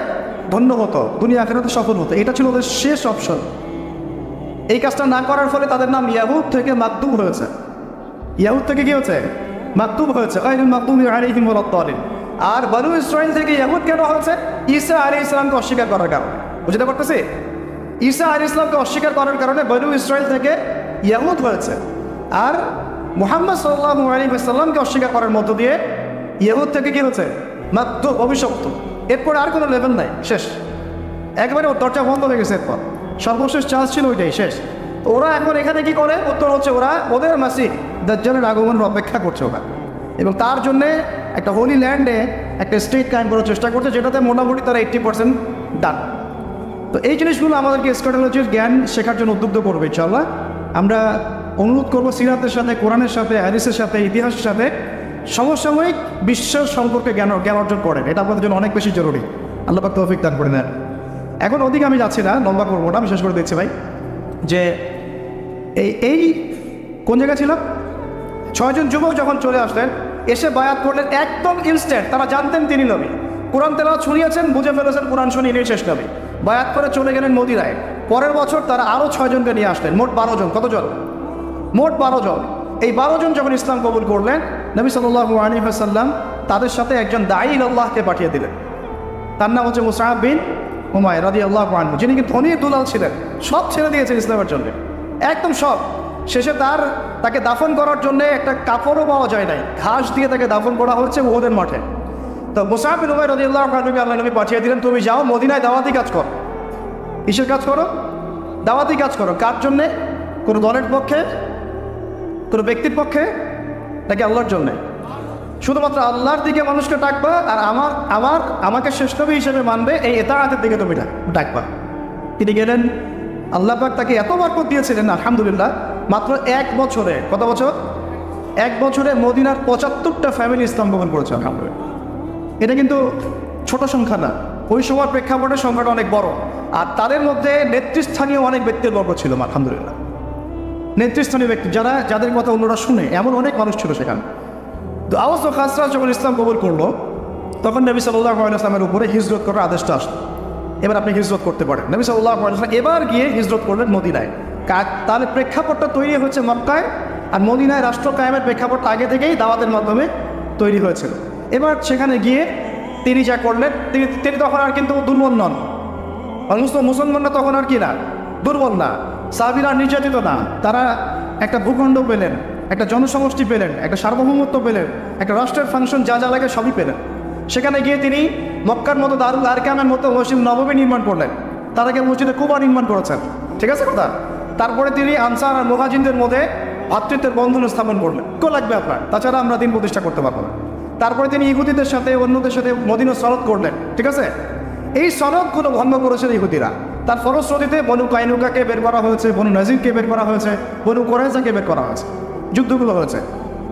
ধন্য হতো, দুনিয়া আখিরাতে সফল হতো। এটা ছিল ওদের শেষ অপশন। এই কাজটা না করার ফলে তাদের নাম ইয়াহুদ থেকে মাকতুব হয়েছে। ইয়াহুদ থেকে কি হয়েছে? মাকতুব হয়েছে, গায়রুল মাকতুবি আলাইহিম ওয়ালাদ-দালিন। আর বনু ইসরাইল থেকে ইয়াহুদ কেন হয়েছে? ঈসা আলাইহিস সালামকে অস্বীকার করার কারণে। বুঝতে পারতেছি? ঈসা আলাইহিস সালামকে অস্বীকার করার কারণে বনু ইসরাইল থেকে ইয়াহুদ হয়েছে। আর মুহাম্মদ সাল্লাল্লাহু আলাইহি ওয়াসাল্লামকে অস্বীকার করার মধ্য দিয়ে ইয়াহুদ থেকে কি হচ্ছে? মাকতুব, অভিশপ্ত। এরপরে আর কোনো লেভেল নাই, শেষ। একবারে ওর দরজা বন্ধ হয়ে গেছে। এরপর সর্বশেষ চান্স ছিল ওইটাই, শেষ। তো ওরা এখন এখানে কি করে? উত্তর হচ্ছে ওরা ওদের মাসিহ দাজ্জালের আগমনের অপেক্ষা করছে ওরা, এবং তার জন্যে একটা হোলি ল্যান্ডে একটা স্টেট কায়েম করার চেষ্টা করছে, যেটাতে মোটামুটি তারা 80% ডান। তো এই জিনিসগুলো আমাদেরকে এসকাটোলজির জ্ঞান শেখার জন্য উদ্বুদ্ধ করবে ইনশাআল্লাহ। আমরা অনুরোধ করবো সিরাতের সাথে, কোরআনের সাথে, হাদিসের সাথে, ইতিহাসের সাথে সমসাময়িক বিশ্বের সম্পর্কে জ্ঞান অর্জন করেন। এটা আপনাদের জন্য অনেক বেশি জরুরি। আল্লাহ পাক তৌফিক দান করে দেন। এখন ওদিকে আমি যাচ্ছি না, লম্বা করবো না, বিশেষ করে দেখছি ভাই যে এই কোন জায়গায় ছিলাম? 6 জন যুবক যখন চলে আসলেন, এসে বায়াত করলেন একদম ইনস্ট্যান্ট। তারা জানতেন তিনি নবী, কোরআন তেলাওয়াত শুনিয়েছেন, বুঝে ফেলেছেন কোরআন শুনে ইনি শেষ নবী। বায়াত করে চলে গেলেন মদিনায়। পরের বছর তারা আরও 6 জনকে নিয়ে আসলেন, মোট 12 জন। কতজন? মোট 12 জন। এই 12 জন যখন ইসলাম কবুল করলেন, নবী সাল্লাল্লাহু আলাইহি ওয়াসাল্লাম তাদের সাথে একজন দাঈ ইলাল্লাহকে পাঠিয়ে দিলেন। তার নাম হচ্ছে মুসআব বিন উমাইর রাদিয়াল্লাহু আনহু, যিনি কিন্তু ধনী দুলাল ছিলেন, সব ছেড়ে দিয়েছেন ইসলামের জন্য, একদম সব। শেষে তাকে দাফন করার জন্য একটা কাপড়ও পাওয়া যায় নাই, ঘাস দিয়ে তাকে দাফন করা হচ্ছে উহুদের মাঠে। তো মুসআব বিন উমাইর রাদিয়াল্লাহু আনহুকে আল্লাহ নবী পাঠিয়ে দিলেন, তুমি যাও মদিনায় দাওয়াতি কাজ করো। কিসের কাজ করো? দাওয়াতি কাজ করো। কার জন্যে? কোনো দলের পক্ষে, কোনো ব্যক্তির পক্ষে, নাকি আল্লাহর জন্যে? শুধুমাত্র আল্লাহর দিকে মানুষকে ডাকবা, আর আমাকে শেষ নবী হিসেবে মানবে, এই ইতাআতের দিকে তুমি ডাকবা। তিনি গেলেন। আল্লাহ পাক তাকে এত বরকত দিয়েছিলেন আলহামদুলিল্লাহ, মাত্র 1 বছরে। কত বছর? 1 বছরে মদিনার 75টা ফ্যামিলি ইসলাম কবুল করেছে আলহামদুলিল্লাহ। এটা কিন্তু ছোট সংখ্যা না, ওই সময় প্রেক্ষাপটের সংখ্যাটা অনেক বড়। আর তাদের মধ্যে নেতৃস্থানীয় অনেক ব্যক্তির বর্গ ছিল আলহামদুলিল্লাহ। নেতৃস্থানীয় ব্যক্তি যাদের কথা অন্যরা শুনে, এমন অনেক মানুষ ছিল সেখানে। তো আওস ও খাসরাজ যখন ইসলাম কবুল করলো, তখন নবী সাল্লাল্লাহু আলাইহি ওয়াসাল্লামের উপরে হিজরত করার আদেশটা আসলো। এবার আপনি হিজরত করতে পারেন। নবী সাল্লাল্লাহু আলাইহি ওয়াসাল্লাম এবার গিয়ে হিজরত করলেন মদিনায়। তাহলে প্রেক্ষাপটটা তৈরি হয়েছে মক্কায়, আর মদিনায় রাষ্ট্র কায়েমের প্রেক্ষাপটটা আগে থেকেই দাওয়াতের মাধ্যমে তৈরি হয়েছিল। এবার সেখানে গিয়ে তিনি যা করলেন, তিনি তখন আর কিন্তু দুর্বল নন। মুসলমানরা তখন আর কি না, দুর্বল না, সাহাবীরা নির্যাতিত না। তারা একটা ভূখণ্ড পেলেন, একটা জনসমষ্টি পেলেন, একটা সার্বভৌমত্ব পেলেন, একটা রাষ্ট্রের ফাংশন যা যা লাগে সবই পেলেন। সেখানে গিয়ে তিনি মক্কার মতো দারুল আরকামের মতো মসজিদ নববী নির্মাণ করলেন। তার আগে মসজিদে কুবা নির্মাণ করেছেন, ঠিক আছে কথা। তারপরে তিনি আনসার আর মুহাজিরদের মধ্যে ভাতৃত্বের বন্ধন স্থাপন করলেন। কো লাগবে আপনার, তাছাড়া আমরা দিন প্রতিষ্ঠা করতে পারবো না। তারপরে তিনি ইহুদিদের সাথে, অন্যদের সাথে মদিনা সনদ করলেন, ঠিক আছে। এই সনদগুলো ভঙ্গ করেছেন ইহুদিরা। তার ফলশ্রুতিতে বনু কাইনুকাকে বের করা হয়েছে, বনু নাজিরকে বের করা হয়েছে, বনু কুরাইজাকে বের করা হয়েছে, যুদ্ধগুলো হয়েছে।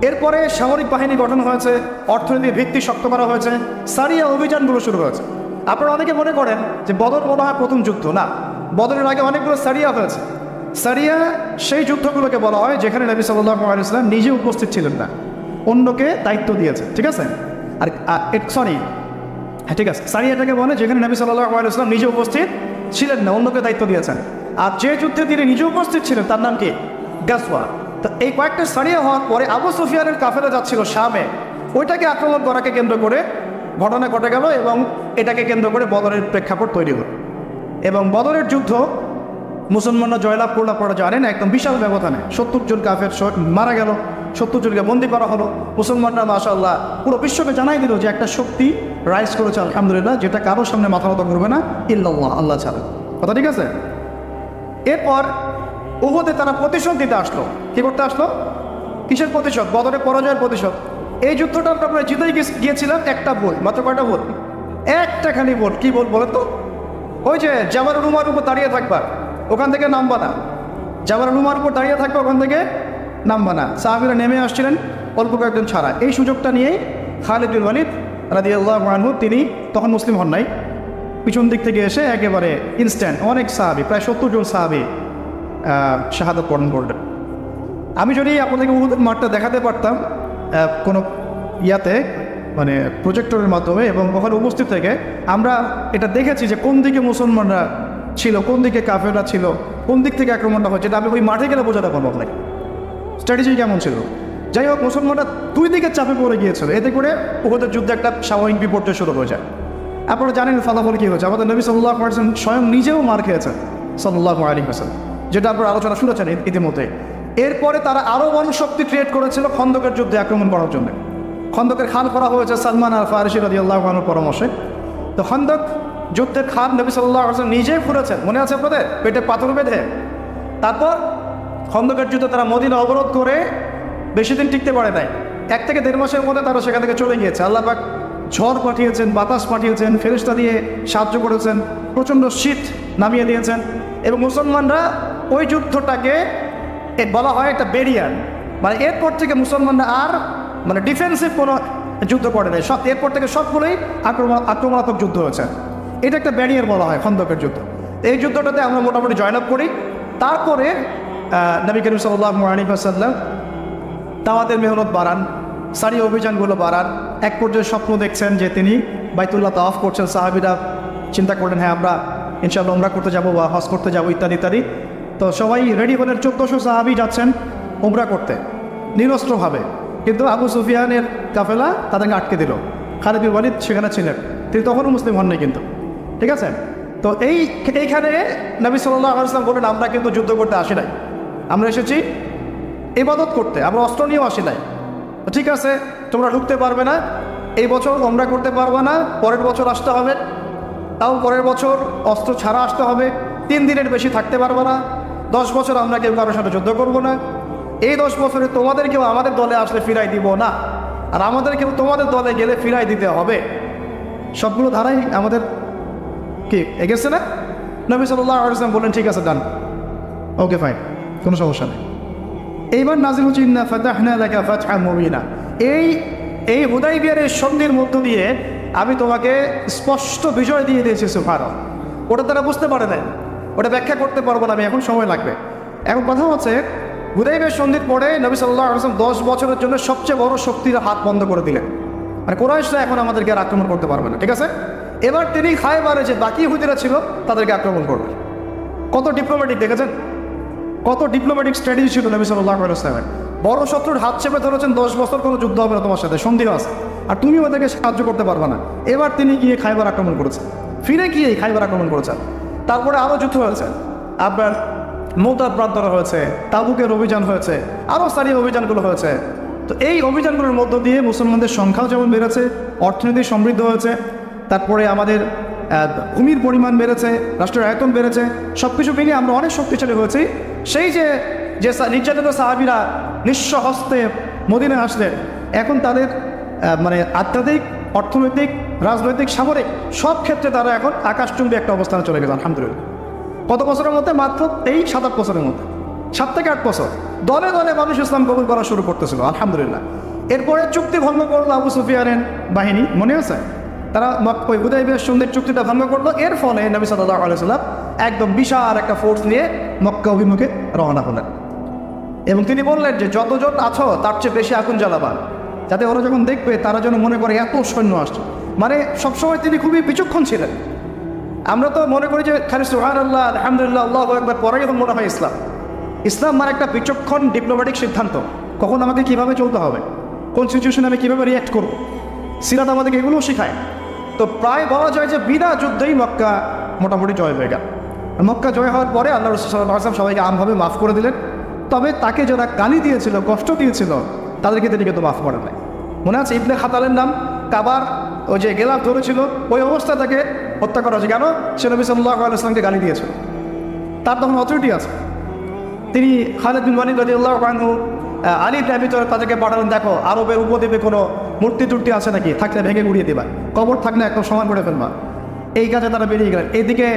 এরপরে সামরিক বাহিনী গঠন হয়েছে, অর্থনীতির ভিত্তি শক্ত করা হয়েছে, সারিয়া অভিযানগুলো শুরু হয়েছে। আপনারা অনেকে মনে করেন যে বদর মনে হয় প্রথম যুদ্ধ, না, বদরের আগে অনেকগুলো সারিয়া হয়েছে। সারিয়া সেই যুদ্ধগুলোকে বলা হয় যেখানে নবী সাল্লাল্লাহু আলাইহি ওয়াসাল্লাম নিজে উপস্থিত ছিলেন না, অন্যকে দায়িত্ব দিয়েছে, ঠিক আছে। আর সরি, হ্যাঁ ঠিক আছে, সারিয়াটাকে বলে যেখানে নবী সাল্লাল্লাহু আলাইহি ওয়াসাল্লাম নিজে উপস্থিত ছিলেন না, অন্যকে দায়িত্ব দিয়েছেন। আর যে যুদ্ধে তিনি নিজে উপস্থিত ছিলেন তার নাম কি? গাজওয়া। তো এই কয়েকটা সারিয়া হওয়ার পরে আবু সুফিয়ানের কাফেলা যাচ্ছিল শামে, ওইটাকে আক্রমণ করাকে কেন্দ্র করে ঘটনা ঘটে গেল এবং এটাকে কেন্দ্র করে বদরের প্রেক্ষাপট তৈরি হল। এবং বদরের যুদ্ধ মুসলমানরা জয়লাভ করলে পরে জানেন একদম বিশাল ব্যবধানে 70 জন কাফের মারা গেল, 70 জনকে বন্দী করা হলো। মুসলমানরা মাশাআল্লাহ পুরো বিশ্বকে জানাই দিল যে একটা শক্তি রাইজ করেছে আলহামদুলিল্লাহ, যেটা কারোর সামনে মাথা নত করবে না ইল্লাল্লাহ, আল্লাহ ছাড়া। কথা ঠিক আছে। এরপর উহুদে তারা প্রতিশোধ দিতে আসলো। কি করতে আসলো? কিসের প্রতিশোধ? বদরের পরাজয়ের প্রতিশোধ। এই যুদ্ধটা আমরা জিতেই গিয়েছিলাম একটা ভুল, মাত্র কয়টা ভুল? একটা খালি ভুল। কি ভুল বলেন তো? ওই যে জাবালুল রুমার উপর দাঁড়িয়ে থাকবা, ওখান থেকে নামবা না। জাবালুল রুমার উপর দাঁড়িয়ে থাকবা, ওখান থেকে নামবা না। সাহাবীরা নেমে আসছিলেন অল্প কয়েকজন ছাড়া। এই সুযোগটা নিয়েই খালিদ বিন ওয়ালিদ রাদিয়াল্লাহু আনহু, তিনি তখন মুসলিম হন নাই, পিছন দিক থেকে এসে একেবারে ইনস্ট্যান্ট অনেক সাহাবী, প্রায় 70 জন সাহাবী শাহাদাত বরণ করলেন। আমি যদি আপনাদেরকে উহুদের মাঠটা দেখাতে পারতাম কোনো ইয়াতে, মানে প্রজেক্টরের মাধ্যমে, এবং ওখানে উপস্থিত থেকে আমরা এটা দেখেছি যে কোন দিকে মুসলমানরা ছিল, কোন দিকে কাফেররা ছিল, কোন দিক থেকে আক্রমণটা হচ্ছে, এটা আমি ওই মাঠে গেলে বোঝাতে পারবো আপনাকে স্ট্র্যাটেজি কেমন ছিল। যাই হোক, মুসলমানরা দুই দিকে চাপে পড়ে গিয়েছিল, এতে করে উহুদের যুদ্ধে একটা স্বাভাবিক বিপর্যয় শুরু হয়ে যায়। আপনারা জানেন ফলাফল কী হয়েছে? আমাদের নবী সাল্লাল্লাহু আলাইহি ওয়াসাল্লাম স্বয়ং নিজেও মার খেয়েছেন সাল্লাল্লাহু আলাইহি ওয়াসাল্লাম, যেটা আপনারা আলোচনা শুনেছেন ইতিমধ্যে। এরপরে তারা আরও বড় শক্তি ক্রিয়েট করেছিল খন্দকের যুদ্ধে আক্রমণ করার জন্য। খন্দকের খান করা হয়েছে সালমান আল ফারিসি রাদিয়াল্লাহু আনহুর পরামর্শে। তো খন্দক যুদ্ধের খান নবী সাল্লাল্লাহু আলাইহি ওয়াসাল্লাম নিজেই ফুরেছেন, মনে আছে আপনাদের? পেটে পাথর বেঁধে। তারপর খন্দকের যুদ্ধে তারা মদিনা অবরোধ করে বেশি দিন টিকতে পারে নাই, 1 থেকে 1.5 মাসের মধ্যে তারা সেখান থেকে চলে গিয়েছে। আল্লাহ পাক ঝড় পাঠিয়েছেন, বাতাস পাঠিয়েছেন, ফেরেশতা দিয়ে সাহায্য করেছেন, প্রচণ্ড শীত নামিয়ে দিয়েছেন। এবং মুসলমানরা ওই যুদ্ধটাকে বলা হয় একটা ব্যারিয়ার, মানে এরপর থেকে মুসলমানরা আর মানে ডিফেন্সিভ কোনো যুদ্ধ করে নেই, সব এরপর থেকে সবগুলোই আক্রমণাত্মক যুদ্ধ হয়েছে। এটা একটা ব্যারিয়ার বলা হয় খন্দকের যুদ্ধ। এই যুদ্ধটাতে আমরা মোটামুটি জয়লাভ করি। তারপরে নবী করিম সাল্লাল্লাহু আলাইহি ওয়াসাল্লাম দাওয়াতের মেহনত বাড়ান, সারি অভিযানগুলো বাড়ান। এক পর্যায়ে স্বপ্ন দেখছেন যে তিনি বাইতুল্লাহ তাওয়াফ করছেন। সাহাবীরা চিন্তা করলেন, হ্যাঁ আমরা ইনশাআল্লাহ উমরা করতে যাব বা হজ করতে যাব ইত্যাদি ইত্যাদি। তো সবাই রেডি হলেন, 1400 সাহাবী যাচ্ছেন উমরা করতে নিরস্ত্রভাবে। কিন্তু আবু সুফিয়ানের কাফেলা তাদেরকে আটকে দিল। খালিদ বিন ওয়ালিদ সেখানে ছিলেন, তিনি তখনও মুসলিম হননি কিন্তু, ঠিক আছে। তো এইখানে নবী সাল্লাল্লাহু আলাইহি ওয়াসাল্লাম বলেন, আমরা কিন্তু যুদ্ধ করতে আসি নাই, আমরা এসেছি ইবাদত করতে, আমরা অস্ত্র নিয়েও আসি নাই। ঠিক আছে, তোমরা ঢুকতে পারবে না, এই বছর উমরা করতে পারবে না, পরের বছর আসতে হবে, তাও পরের বছর অস্ত্র ছাড়া আসতে হবে, 3 দিনের বেশি থাকতে পারবে না, 10 বছর আমরা কেউ কারোর সাথে যুদ্ধ করবো না, এই 10 বছরে তোমাদের কেউ আমাদের দলে আসলে ফিরাই দিব না, আর আমাদের কেউ তোমাদের দলে গেলে ফিরাই দিতে হবে। সবগুলো ধারাই আমাদের কি এগেছে না? নবী সাল্লাল্লাহু আলাইহি ওয়াসাল্লাম বললেন, ঠিক আছে ডান, ওকে ফাইন, কোনো সমস্যা নেই। এইবার নাজিল হচ্ছে ইন্না ফাতাহনা লাকা ফাতহাম মুবিনা। এই হুদাইবিয়ার এই সন্ধির মধ্য দিয়ে আমি তোমাকে স্পষ্ট বিজয় দিয়ে দিয়েছি। সুবহানাল্লাহ। ওটা তারা বুঝতে পারে না, ওটা ব্যাখ্যা করতে পারবো না আমি, এখন সময় লাগবে। এখন কথা হচ্ছে, হুদাইবিয়ার সন্ধির পরে নবী সাল্লাল্লাহু আলাইহি ওয়াসাল্লাম 10 বছরের জন্য সবচেয়ে বড় শক্তির হাত বন্ধ করে দিলেন, মানে কুরাইশরা এখন আমাদেরকে আর আক্রমণ করতে পারবে না, ঠিক আছে। এবার তিনি খায়বারে যে বাকি ইহুদিরা ছিল তাদেরকে আক্রমণ করবেন। কত ডিপ্লোম্যাটিক দেখেছেন, কত ডিপ্লোম্যাটিক স্ট্র্যাটেজি ছিল নবী সাল্লাল্লাহু আলাইহি ওয়াসাল্লামের। বড় শত্রুর হাত চেপে ধরেছেন, 10 বছর কোনো যুদ্ধ হবে না তোমার সাথে, সন্দেহ আছে, আর তুমি ওদেরকে সাহায্য করতে পারবে না। এবার তিনি গিয়ে খায়বার আক্রমণ করেছেন, ফিরে গিয়ে খায়বার আক্রমণ করেছেন। তারপরে আরও যুদ্ধ হয়েছে, আপনার মুতার প্রান্তর হয়েছে, তাবুকের অভিযান হয়েছে, আরও সারি অভিযানগুলো হয়েছে। তো এই অভিযানগুলোর মধ্য দিয়ে মুসলমানদের সংখ্যাও যেমন বেড়েছে, অর্থনীতি সমৃদ্ধ হয়েছে, তারপরে আমাদের ভূমির পরিমাণ বেড়েছে, রাষ্ট্রের আয়তন বেড়েছে, সব কিছু মিলিয়ে আমরা অনেক শক্তিশালী হয়েছি। সেই যে নির্যাতিত সাহাবীরা নিঃস্ব হস্তে মদিনায় আসলেন, এখন তাদের মানে আধ্যাত্মিক, অর্থনৈতিক, রাজনৈতিক, সামরিক সব ক্ষেত্রে তারা এখন আকাশচুম্বী একটা অবস্থানে চলে গেছে আলহামদুলিল্লাহ। কত বছরের মধ্যে? মাত্র এই 7-8 বছরের মধ্যে, 7 থেকে 8 বছর দলে দলে মানুষ ইসলাম কবুল করা শুরু করতেছিল আলহামদুলিল্লাহ। এরপরে চুক্তি ভঙ্গ করলো আবু সুফিয়ানের বাহিনী, মনে আছে? তারা ওই হুদাইবিয়ার সন্ধির চুক্তিটা ভঙ্গ করলো। এর ফলে নবী সাল্লাল্লাহু আলাইহি ওয়াসাল্লাম একদম বিশাল একটা ফোর্স নিয়ে মক্কা অভিমুখে রওনা হলেন। এবং তিনি বললেন যে যতজন আছো তার চেয়ে বেশি আগুন জ্বালাবা, যাতে ওরা যখন দেখবে তারা যেন মনে করে এত সৈন্য আসছে। মানে সবসময় তিনি খুবই বিচক্ষণ ছিলেন। আমরা তো মনে করি যে খালি সুবহানাল্লাহ আলহামদুলিল্লাহ আল্লাহু আকবার পরেই তো মনে হয় ইসলাম। ইসলাম মানে একটা বিচক্ষণ ডিপ্লোম্যাটিক সিদ্ধান্ত, কখন আমাকে কীভাবে চলতে হবে, কোন সিচুয়েশনে আমি কীভাবে রিয়্যাক্ট করব। সিরাত আমাদেরকে এগুলোও শেখায়। তো প্রায় বলা যায় যে বিনা যুদ্ধেই মক্কা মোটামুটি জয় হয়ে গেল। মক্কা জয় হওয়ার পরে আল্লাহ রাসূল সাল্লাল্লাহু আলাইহি ওয়াসাল্লাম সবাইকে আমভাবে মাফ করে দিলেন। তবে তাকে যারা গালি দিয়েছিল, কষ্ট দিয়েছিল, তাদেরকে তিনি কিন্তু মাফ করেন নাই। মনে আছে ইবনে খাতালের নাম, কাবার ওই যে গেলাফ ধরেছিল, ওই অবস্থা তাকে হত্যা করা হয়েছে। কেন? সে নবী সাল্লাল্লাহু আলাইহি ওয়াসাল্লামকে গালি দিয়েছিল। তার তখন অথরিটি আছে। তিনি খালিদ বিন ওয়ালিদ রাদিয়াল্লাহু আনহু, আলী ইবনে আবি তালেব তাদেরকে পাঠালেন, দেখো আরবের উপদ্বীপে কোনো মূর্তি টুর্তি আছে নাকি, থাকলে ভেঙে গুড়িয়ে দেবা, কবর থাকলে একদম সমান করে ফেলবা। এই কাজে তারা বেরিয়ে গেলেন। এইদিকে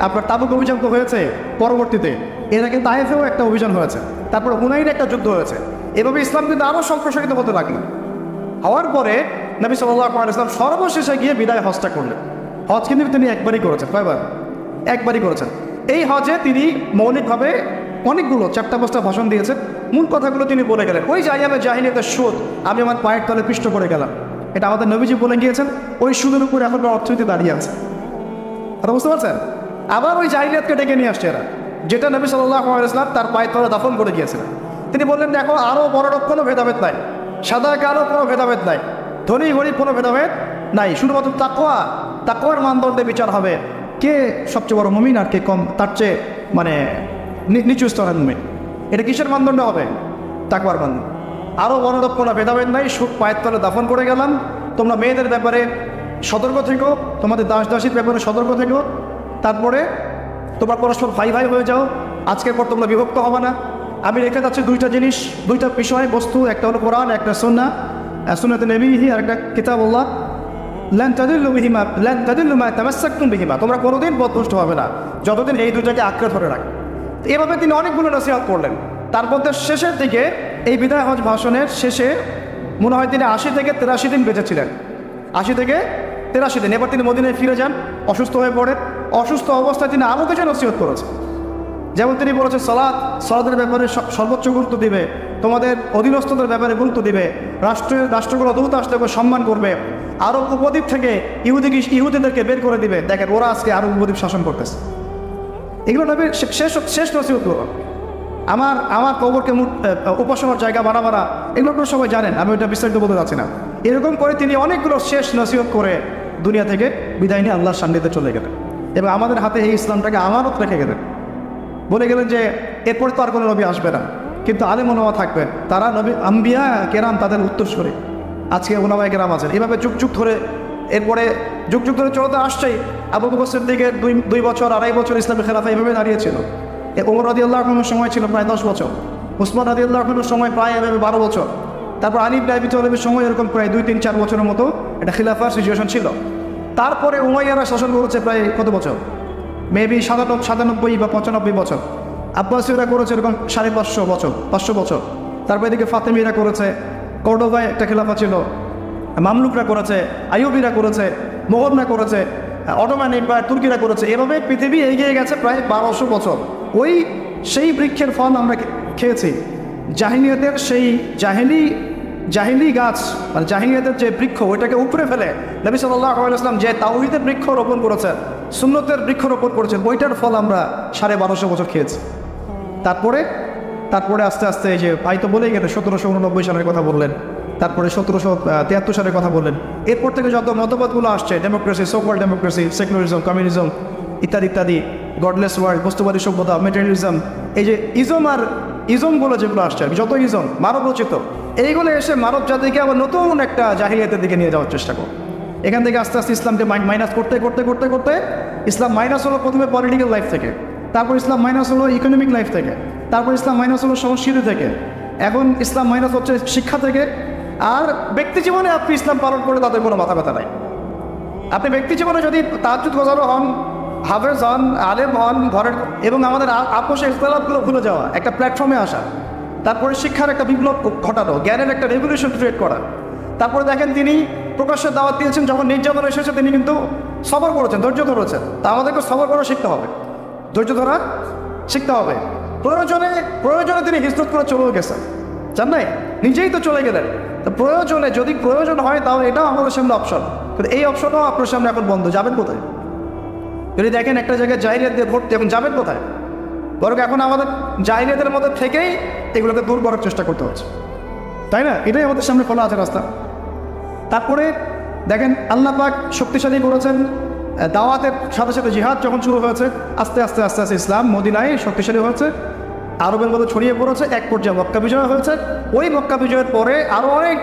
আপনার তাবুক অভিযান তো হয়েছে পরবর্তীতে, এর আগে তায়েফেও একটা অভিযান হয়েছে, তারপর হুনাইনে একটা যুদ্ধ হয়েছে। এভাবে ইসলাম কিন্তু আরও সম্প্রসারিত হতে লাগলো। হওয়ার পরে নবী সাল্লাল্লাহু আলাইহি ওয়াসাল্লাম সর্বশেষে গিয়ে বিদায় হজটা করলেন। হজ কিন্তু তিনি একবারই করেছেন। কয়বার? একবারই করেছেন। এই হজে তিনি মৌলিকভাবে অনেকগুলো 4-5টা ভাষণ দিয়েছেন। মূল কথাগুলো তিনি বলে গেলেন। ওই জায়গায় জাহিলিয়াতের সুদ, আমি আমার পায়ের তলে পিষ্ট করে গেলাম, এটা আমাদের নবীজি বলে গিয়েছেন। ওই সুদের উপরে এখন অর্থনীতি দাঁড়িয়ে আছে। আর বুঝতে পারছেন? আবার ওই জাহিলিয়াতকে ডেকে নিয়ে আসছে এরা, যেটা নবী সাল্লাল্লাহু আলাইহি ওয়াসাল্লাম তার পায়ের তলে দাফন করে গিয়েছিলেন। তিনি বললেন, দেখো আরও বড়লোক কোনো ভেদাভেদ নাই, সাদা কালো কোনো ভেদাভেদ নাই, ধনী গরিব কোনো ভেদাভেদ নাই, শুধুমাত্র তাকওয়ার মানদণ্ডে বিচার হবে। কে সবচেয়ে বড় মুমিন আর কে কম, তার চেয়ে মানে নিচু স্তরের মুমিন। এটা কিসের মানদণ্ড হবে? তাকওয়ার মানদণ্ড। আরও বড়লোক কোনো ভেদাভেদ নাই, পায়ের তলে দাফন করে গেলাম। তোমরা মেয়েদের ব্যাপারে সতর্ক থেকো, তোমাদের দাস দাসীর ব্যাপারে সতর্ক থেকো। তারপরে তোমরা পরস্পর ভাই ভাই হয়ে যাও, আজকের পর তোমরা বিভক্ত হবে না। আমি রেখে যাচ্ছি দুইটা জিনিস, দুইটা বিষয় বস্তু, একটা হলো কোরআন, একটা সুন্নাতে নবীহি, আর একটা কিতাবুল্লাহ। লান তাদিল্লু মা তামাসসাকতুম বিহিমা, তোমরা কোনোদিন পথভ্রষ্ট হবে না যতদিন এই দুইটাকে আঁকড়ে ধরে রাখ। এভাবে তিনি অনেকগুলো নসিহত করলেন। তার মধ্যে শেষের দিকে এই বিদায় হজ ভাষণের শেষে মনে হয় তিনি 80 থেকে 83 দিন বেঁচেছিলেন। 80 থেকে 83 দিন। এবার তিনি মদিনায় ফিরে যান, অসুস্থ হয়ে পড়েন। অসুস্থ অবস্থায় তিনি আরও কিছু নসিহত করেছেন। যেমন তিনি বলেছেন, সালাতের ব্যাপারে সর্বোচ্চ গুরুত্ব দিবে, তোমাদের অধীনস্থদের ব্যাপারে গুরুত্ব দিবে, রাষ্ট্রগুলো দূত আসতে সম্মান করবে, আরব উপদ্বীপ থেকে ইহুদিদেরকে বের করে দিবে। দেখেন ওরা আজকে আরব উপদ্বীপ শাসন করতেছে। এগুলো নবীর শেষ নসিহতগুলো। আমার কবরকে উপাসনার জায়গা বানাবানা, এগুলো আপনারা সবাই জানেন, আমি ওইটা বিস্তারিত বলতে যাচ্ছি না। এরকম করে তিনি অনেকগুলো শেষ নসিহত করে দুনিয়া থেকে বিদায় নিয়ে আল্লাহর সান্নিধ্যে চলে গেলেন এবং আমাদের হাতে এই ইসলামটাকে আমানত রেখে গেলেন। বলে গেলেন যে এরপরে তো আর কোনো নবী আসবে না, কিন্তু আলেম ওলামা থাকবেন, তারা নবী আম্বিয়া কেরাম তাদের উত্তরসূরি। আজকে ওলামায়ে কেরাম আছেন। এভাবে যুগ যুগ ধরে, এরপরে যুগ যুগ ধরে চলতে আসছেই। আবু বকর সিদ্দিকের 2 বছর 2.5 বছর ইসলামী খেলাফা এভাবে দাঁড়িয়েছিল। ওমর রাদিয়াল্লাহু আনহুর সময় ছিল প্রায় 10 বছর, উসমান রাদিয়াল্লাহু আনহুর সময় প্রায় 12 বছর, তারপর আলী ইবনে আবি তালেবের সময় এরকম প্রায় 2-3-4 বছরের মতো এটা খিলাফার সিচুয়েশন ছিল। তারপরে উমাইয়ারা শাসন করেছে প্রায় কত বছর? মেবি 97 বা 95 বছর। আব্বাসীরা করেছে এরকম 550 বছর, 500 বছর। তারপর এদিকে ফাতেমিরা করেছে, কর্ডোবায় একটা খেলাফা ছিল, মামলুকরা করেছে, আইয়ুবিরা করেছে, মোগলরা করেছে, অটোমান এম্পায়ার তুর্কিরা করেছে। এভাবে পৃথিবী এগিয়ে গেছে প্রায় 1200 বছর। সেই বৃক্ষের ফল আমরা খেয়েছি। জাহিলিয়াতের সেই জাহিলি গাছ, মানে জাহিলিয়াতের যে বৃক্ষ, ওইটাকে উপড়ে ফেলে নবী সাল্লাল্লাহু আলাইহি ওয়াসাল্লাম যে তাওহীদের বৃক্ষ রোপণ করেছেন, সুন্নতের বৃক্ষ রোপণ করেছেন, ওইটার ফল আমরা 1250 বছর খেয়েছি। তারপরে আস্তে আস্তে এই যে ভাই তো বলেই গেলেন 1789 সালের কথা বললেন, তারপরে 1773 সালের কথা বললেন। এরপর থেকে যত মতবাদগুলো আসছে, ডেমোক্রেসি, সোকল ডেমোক্রেসি, সেকুলারিজম, কমিউনিজম ইত্যাদি ইত্যাদি, গডলেস ওয়ার্ল্ড, বস্তুবাদী সভ্যতা, মেটেরিয়ালিজম, এই যে ইজমগুলো যেগুলো আসছে, যত ইজম মানব রচিত, এইগুলো এসে মানব জাতিকে আবার নতুন একটা জাহিলিয়াতের দিকে নিয়ে যাওয়ার চেষ্টা করো। এখান থেকে আস্তে আস্তে ইসলামকে মাইনাস করতে ইসলাম মাইনাস হলো প্রথমে পলিটিক্যাল লাইফ থেকে, তারপর ইসলাম মাইনাস হলো ইকোনমিক লাইফ থেকে, তারপর ইসলাম মাইনাস হলো সংস্কৃতি থেকে, এখন ইসলাম মাইনাস হচ্ছে শিক্ষা থেকে। আর ব্যক্তি জীবনে আপনি ইসলাম পালন করে তাদের কোনো মাথা ব্যথা নাই। আপনি ব্যক্তি জীবনে যদি তাহাজ্জুদ গজারও হন, হাফেজ হন, আলেম হন, ঘরের এবং আমাদের আপোষে ইখতিলাফগুলো ভুলে যাওয়া, একটা প্ল্যাটফর্মে আসা, তারপরে শিক্ষার একটা বিপ্লব ঘটানো, জ্ঞানের একটা রেভলিউশন ক্রিয়েট করা। তারপরে দেখেন তিনি প্রকাশ্যে দাওয়াত দিয়েছেন, যখন নির্যাতন এসেছে তিনি কিন্তু সবর করেছেন, ধৈর্য ধরেছেন। তা আমাদেরকে সবর করা শিখতে হবে, ধৈর্য ধরা শিখতে হবে। প্রয়োজনে প্রয়োজনে তিনি হিজরত করে চলেও গেছেন, জান নাই, নিজেই তো চলে গেলেন। তো প্রয়োজনে যদি প্রয়োজন হয় তাহলে এটাও আমাদের সামনে অপশন, কিন্তু এই অপশনও আপনার সামনে এখন বন্ধ। যাবেন কোথায়? যদি দেখেন একটা জায়গায় জাহিলিয়াতদের ভর্তি, এখন যাবেন কোথায়? বরং এখন আমাদের জাহিলিয়াতের মধ্যে থেকেই এগুলোকে দূর করার চেষ্টা করতে হচ্ছে, তাই না? এটাই আমাদের সামনে খোলা আছে রাস্তা। তারপরে দেখেন আল্লাহ পাক শক্তিশালী করেছেন দাওয়াতের সাথে সাথে জিহাদ যখন শুরু হয়েছে, আস্তে আস্তে আস্তে আস্তে ইসলাম মদিনায় শক্তিশালী হয়েছে, আরবের মধ্যে ছড়িয়ে পড়েছে, এক পর্যায়ে মক্কা বিজয় হয়েছে। ওই মক্কা বিজয়ের পরে আরও অনেক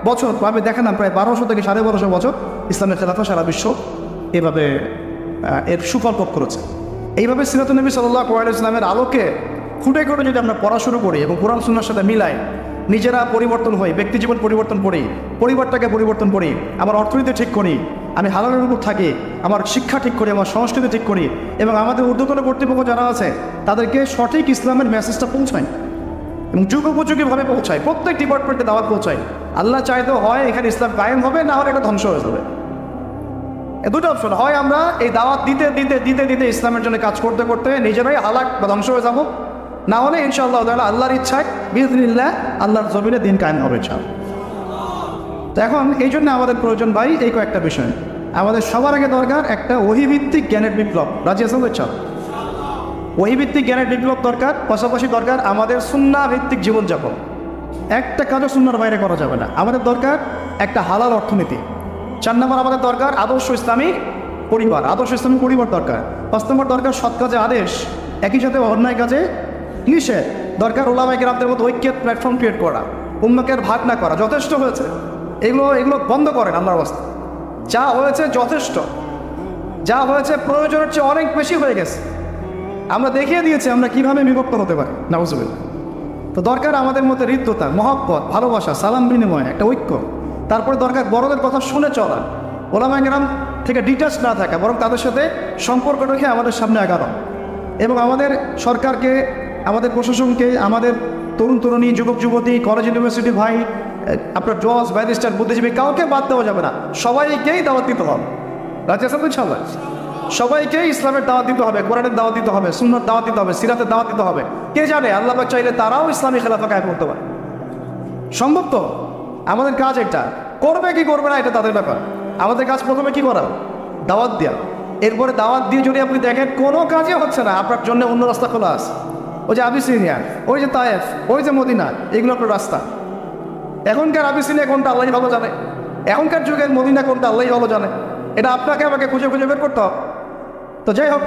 বছর, আমি দেখেন না প্রায় 1200 থেকে 1250 বছর ইসলামের খেলাফত সারা বিশ্ব এভাবে এর সুফল ভোগ করেছে। এইভাবে সিরাতুন নবী সাল্লাল্লাহু আলাইহি ওয়াসাল্লামের আলোকে খুঁটে খুঁটে যদি আমরা পড়া শুরু করি এবং কোরআন সুন্নাহর সাথে মিলাই, নিজেরা পরিবর্তন হই, ব্যক্তি জীবন পরিবর্তন করি, পরিবারটাকে পরিবর্তন করি, আমার অর্থনীতি ঠিক করি, আমি হালালের উপর থাকি, আমার শিক্ষা ঠিক করি, আমার সংস্কৃতি ঠিক করি, এবং আমাদের ঊর্ধ্বতন কর্তৃপক্ষ যারা আছে তাদেরকে সঠিক ইসলামের মেসেজটা পৌঁছায় এবং যুগোপযোগীভাবে পৌঁছায়, প্রত্যেক ডিপার্টমেন্টে দাওয়াত পৌঁছায়। আল্লাহ চাইতে হয় এখানে ইসলাম কায়েম হবে, না হলে এটা ধ্বংস হয়ে যাবে। এ দুটো অপশন, হয় আমরা এই দাওয়াত দিতে দিতে দিতে দিতে ইসলামের জন্য কাজ করতে করতে নিজেরাই হালাক বা ধ্বংস হয়ে যাবো, না হলে ইনশাআল্লাহ তাআলা আল্লাহর ইচ্ছায় বিইজনিল্লাহ আল্লাহর জমিনে দিন কায়েম হবে ইনশাআল্লাহ। তো এখন এই জন্য আমাদের প্রয়োজন ভাই এই কয়েকটা বিষয়। আমাদের সবার আগে দরকার একটা ওহীভিত্তিক জ্ঞানের বিপ্লব। রাজি আছেন তো? ইনশাআল্লাহ ওহীভিত্তিক জ্ঞানের বিপ্লব দরকার, পাশাপাশি দরকার আমাদের সুন্নাহ ভিত্তিক জীবনযাপন। একটা কাজও সুন্নাহর বাইরে করা যাবে না। আমাদের দরকার একটা হালাল অর্থনীতি। 4 নম্বর আমাদের দরকার আদর্শ ইসলামী পরিবার, আদর্শ ইসলামী পরিবার দরকার। 5 নম্বর দরকার সৎ কাজে আদেশ, একই সাথে অন্যায় কাজে নিষেধ। দরকার ওলামায়ে কেরামদের মধ্যে ঐক্যের প্ল্যাটফর্ম ক্রিয়েট করা, উম্মাকে ভাগ না করা। যথেষ্ট হয়েছে, এগুলো বন্ধ করেন আল্লাহর রাস্তা। যা হয়েছে যথেষ্ট, যা হয়েছে প্রয়োজনের চেয়ে অনেক বেশি হয়ে গেছে। আমরা দেখিয়ে দিয়েছি আমরা কিভাবে বিভক্ত হতে পারি, নাউজুবিল্লাহ। তো দরকার আমাদের মধ্যে হৃদ্যতা, মহব্বত, ভালোবাসা, সালাম বিনিময়, একটা ঐক্য। তারপরে দরকার বড়দের কথা শুনে চলা, ওলামায়ে কেরাম থেকে ডিটাচ না থাকা, বরং তাদের সাথে সম্পর্ক রেখে আমাদের সামনে আগানো। এবং আমাদের সরকারকে, আমাদের প্রশাসনকে, আমাদের তরুণ তরুণী, যুবক যুবতী, কলেজ ইউনিভার্সিটি ভাই, আপনার জজ, ব্যারিস্টার, বুদ্ধিজীবী, কাউকে বাদ দেওয়া যাবে না। সবাইকেই দাওয়াত দিতে হবে। রাজি আছেন তো ইনশাআল্লাহ? সবাইকেই ইসলামের দাওয়াত দিতে হবে, কোরআনের দাওয়াত দিতে হবে, সুন্নাহর দাওয়াত দিতে হবে, সিরাতের দাওয়াত দিতে হবে। কে জানে আল্লাহ পাক চাইলে তারাও ইসলামী খেলাফত কায়েম করতে পারে। সম্ভব তো? আমাদের কাজ এটা। করবে কি করবে না এটা তাদের ব্যাপার। আমাদের কাজ প্রথমে কি করা? দাওয়াত দেওয়া। এরপরে দাওয়াত দিয়ে যদি আপনি দেখেন কোনো কাজই হচ্ছে না, আপনার জন্য অন্য রাস্তা খোলা আছে। ওই যে আবিসিনিয়া, ওই যে তায়েফ, ওই যে মদিনা, এগুলো আপনার রাস্তা। এখনকার আবিসিনিয়া কোনটা আল্লাহই ভালো জানে, এখনকার যুগের মদিনা কোনটা আল্লাহই ভালো জানে। এটা আপনাকে আমাকে খুঁজে খুঁজে বের করতে হবে। তো যাই হোক,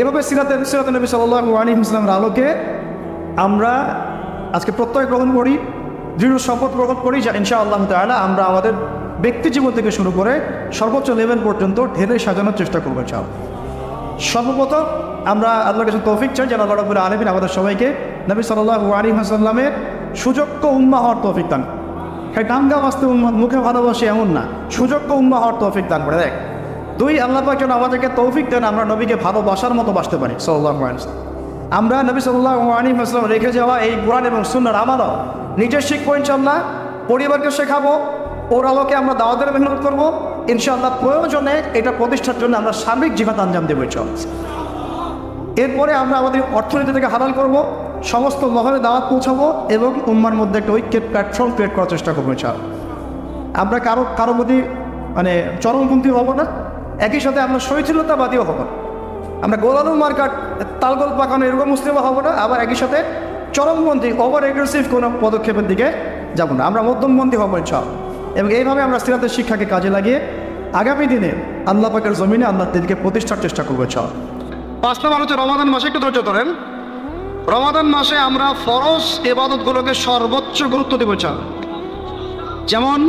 এভাবে সিরাতে নবী সাল্লাল্লাহু আলাইহি ওয়াসাল্লামের আলোকে আমরা আজকে প্রত্যয় গ্রহণ করি, দৃঢ় শপথ গ্রহণ করি যে ইনশাআল্লাহ তাআলা আমরা আমাদের ব্যক্তি জীবন থেকে শুরু করে সর্বোচ্চ লেভেল পর্যন্ত ঢেলে সাজানোর চেষ্টা করবো ইনশাআল্লাহ। সর্বপ্রথম আমরা আল্লাহর কাছে তৌফিক চাই যেন আল্লাহ রাব্বুল আলামিন আমাদের সবাইকে নবী সাল্লাল্লাহু আলাইহি ওয়াসাল্লামের সুযোগ্য উম্মাহ হওয়ার তৌফিক দান। ডাঙ্গা বাঁচতে মুখে ভালোবাসি এমন না, সুযোগ্য উম্মাহ হওয়ার তৌফিক দান করে। দেখ 2, আল্লাহ পাক যেন আমাদেরকে তৌফিক দেন আমরা নবীকে ভালোবাসার মতো বাঁচতে পারি সাল্লাল্লাহু আলাইহি ওয়াসাল্লাম। আমরা নবী সাল্লাল্লাহু আলাইহি ওয়াসাল্লাম রেখে যাওয়া এই কোরআন এবং সুন্নাহর আমানত নিজে শিখবো ইনশাআল্লাহ, পরিবারকে শেখাবো, ওর আলোকে আমরা দাওয়াতের মেহনত করবো ইনশাআল্লাহ। প্রয়োজনে এটা প্রতিষ্ঠার জন্য আমরা সার্বিক জিহাদ আঞ্জাম দেবো ইনশাআল্লাহ। এরপরে আমরা আমাদের অর্থনীতি থেকে হালাল করবো, সমস্ত মহলে দাওয়াত পৌঁছাবো এবং উম্মার মধ্যে একটা ঐক্যের প্ল্যাটফর্ম ক্রিয়েট করার চেষ্টা করবো ইনশাআল্লাহ। আমরা কারো প্রতি চরমপন্থী হব না, একই সাথে আমরা শৈথিলতাবাদীও হব না। আমরা গোলালু মার্কাট তালগোল পাকানো এরকম মুসলিমও হব না, আবার একই সাথে চরমপন্থী ওভার এগ্রেসিভ কোনো পদক্ষেপের দিকে যাব না। আমরা মধ্যমপন্থী হব ইনশাআল্লাহ। এবং এইভাবে আমরা সিরাতের শিক্ষাকে কাজে লাগিয়ে আগামী দিনে আল্লাহ পাকের জমিনে আল্লাহর দিনকে প্রতিষ্ঠার চেষ্টা করবো ইনশাআল্লাহ। 5 নম্বর হচ্ছে রমাদান মাসে একটু ধৈর্য ধরেন। রমাদান মাসে আমরা ফরজ ইবাদতগুলোকে সর্বোচ্চ গুরুত্ব দেব ইনশাআল্লাহ। যেমন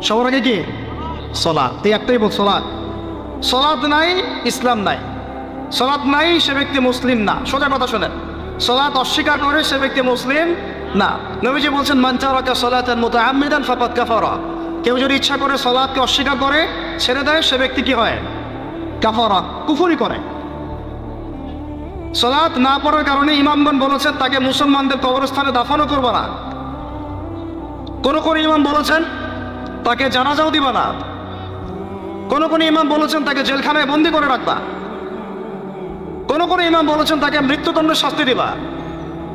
সবার আগে কি? সালাত। একটাই বল, সালাত। সালাত নাই ইসলাম নাই, সালাত নাই সে ব্যক্তি মুসলিম না। সোজা কথা শোনেন, সালাত অস্বীকার করে সে ব্যক্তি মুসলিম না। নবীজি বলছেন মান তারাকা সালাতান মুতাআম্মিদান ফাকাদ কাফারা। কেউ যদি ইচ্ছা করে সালাতকে অস্বীকার করে ছেড়ে দেয় সে ব্যক্তি কি হয়? কাফারা, কুফরি করে। সালাত না পড়ার কারণে ইমামগণ বলেছেন তাকে মুসলমানদের কবরস্থানে দাফনও করবে না। কোন ইমাম বলেছেন তাকে জানাজাও দিবা না। কোন ইমাম বলেছেন তাকে জেলখানায় বন্দি করে রাখবা। কোন কোন ইমাম বলেছেন তাকে মৃত্যুদণ্ডের শাস্তি দিবা।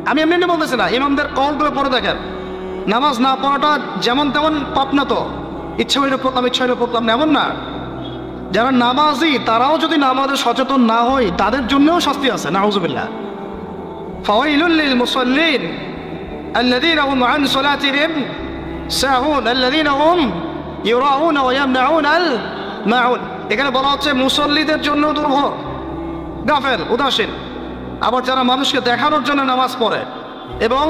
আমি এমনি বলতেছি না, ইমামদের কলগুলো পড়ে দেখেন। নামাজ না পড়াটা যেমন তেমন পাপ না, তো ইচ্ছা হইলে পড়লাম ইচ্ছা হইলে পড়লাম না, এমন না। যারা নামাজি তারাও যদি নামাজে সচেতন না হয় তাদের জন্যও শাস্তি আছে, নাউযুবিল্লাহ। ফাওয়াইলুল লিল মুসাল্লিন আল্লাযীনা হুম আন সালাতিহিম সাহুন আল্লাযীনা হুম ইউরাউনা ওয়া ইয়ামনাউনাল মাউন। এখানে বলা হচ্ছে মুসল্লিদের জন্য দুর্ভোগ, গাফেল, উদাসীন। আবার যারা মানুষকে দেখানোর জন্য নামাজ পড়ে এবং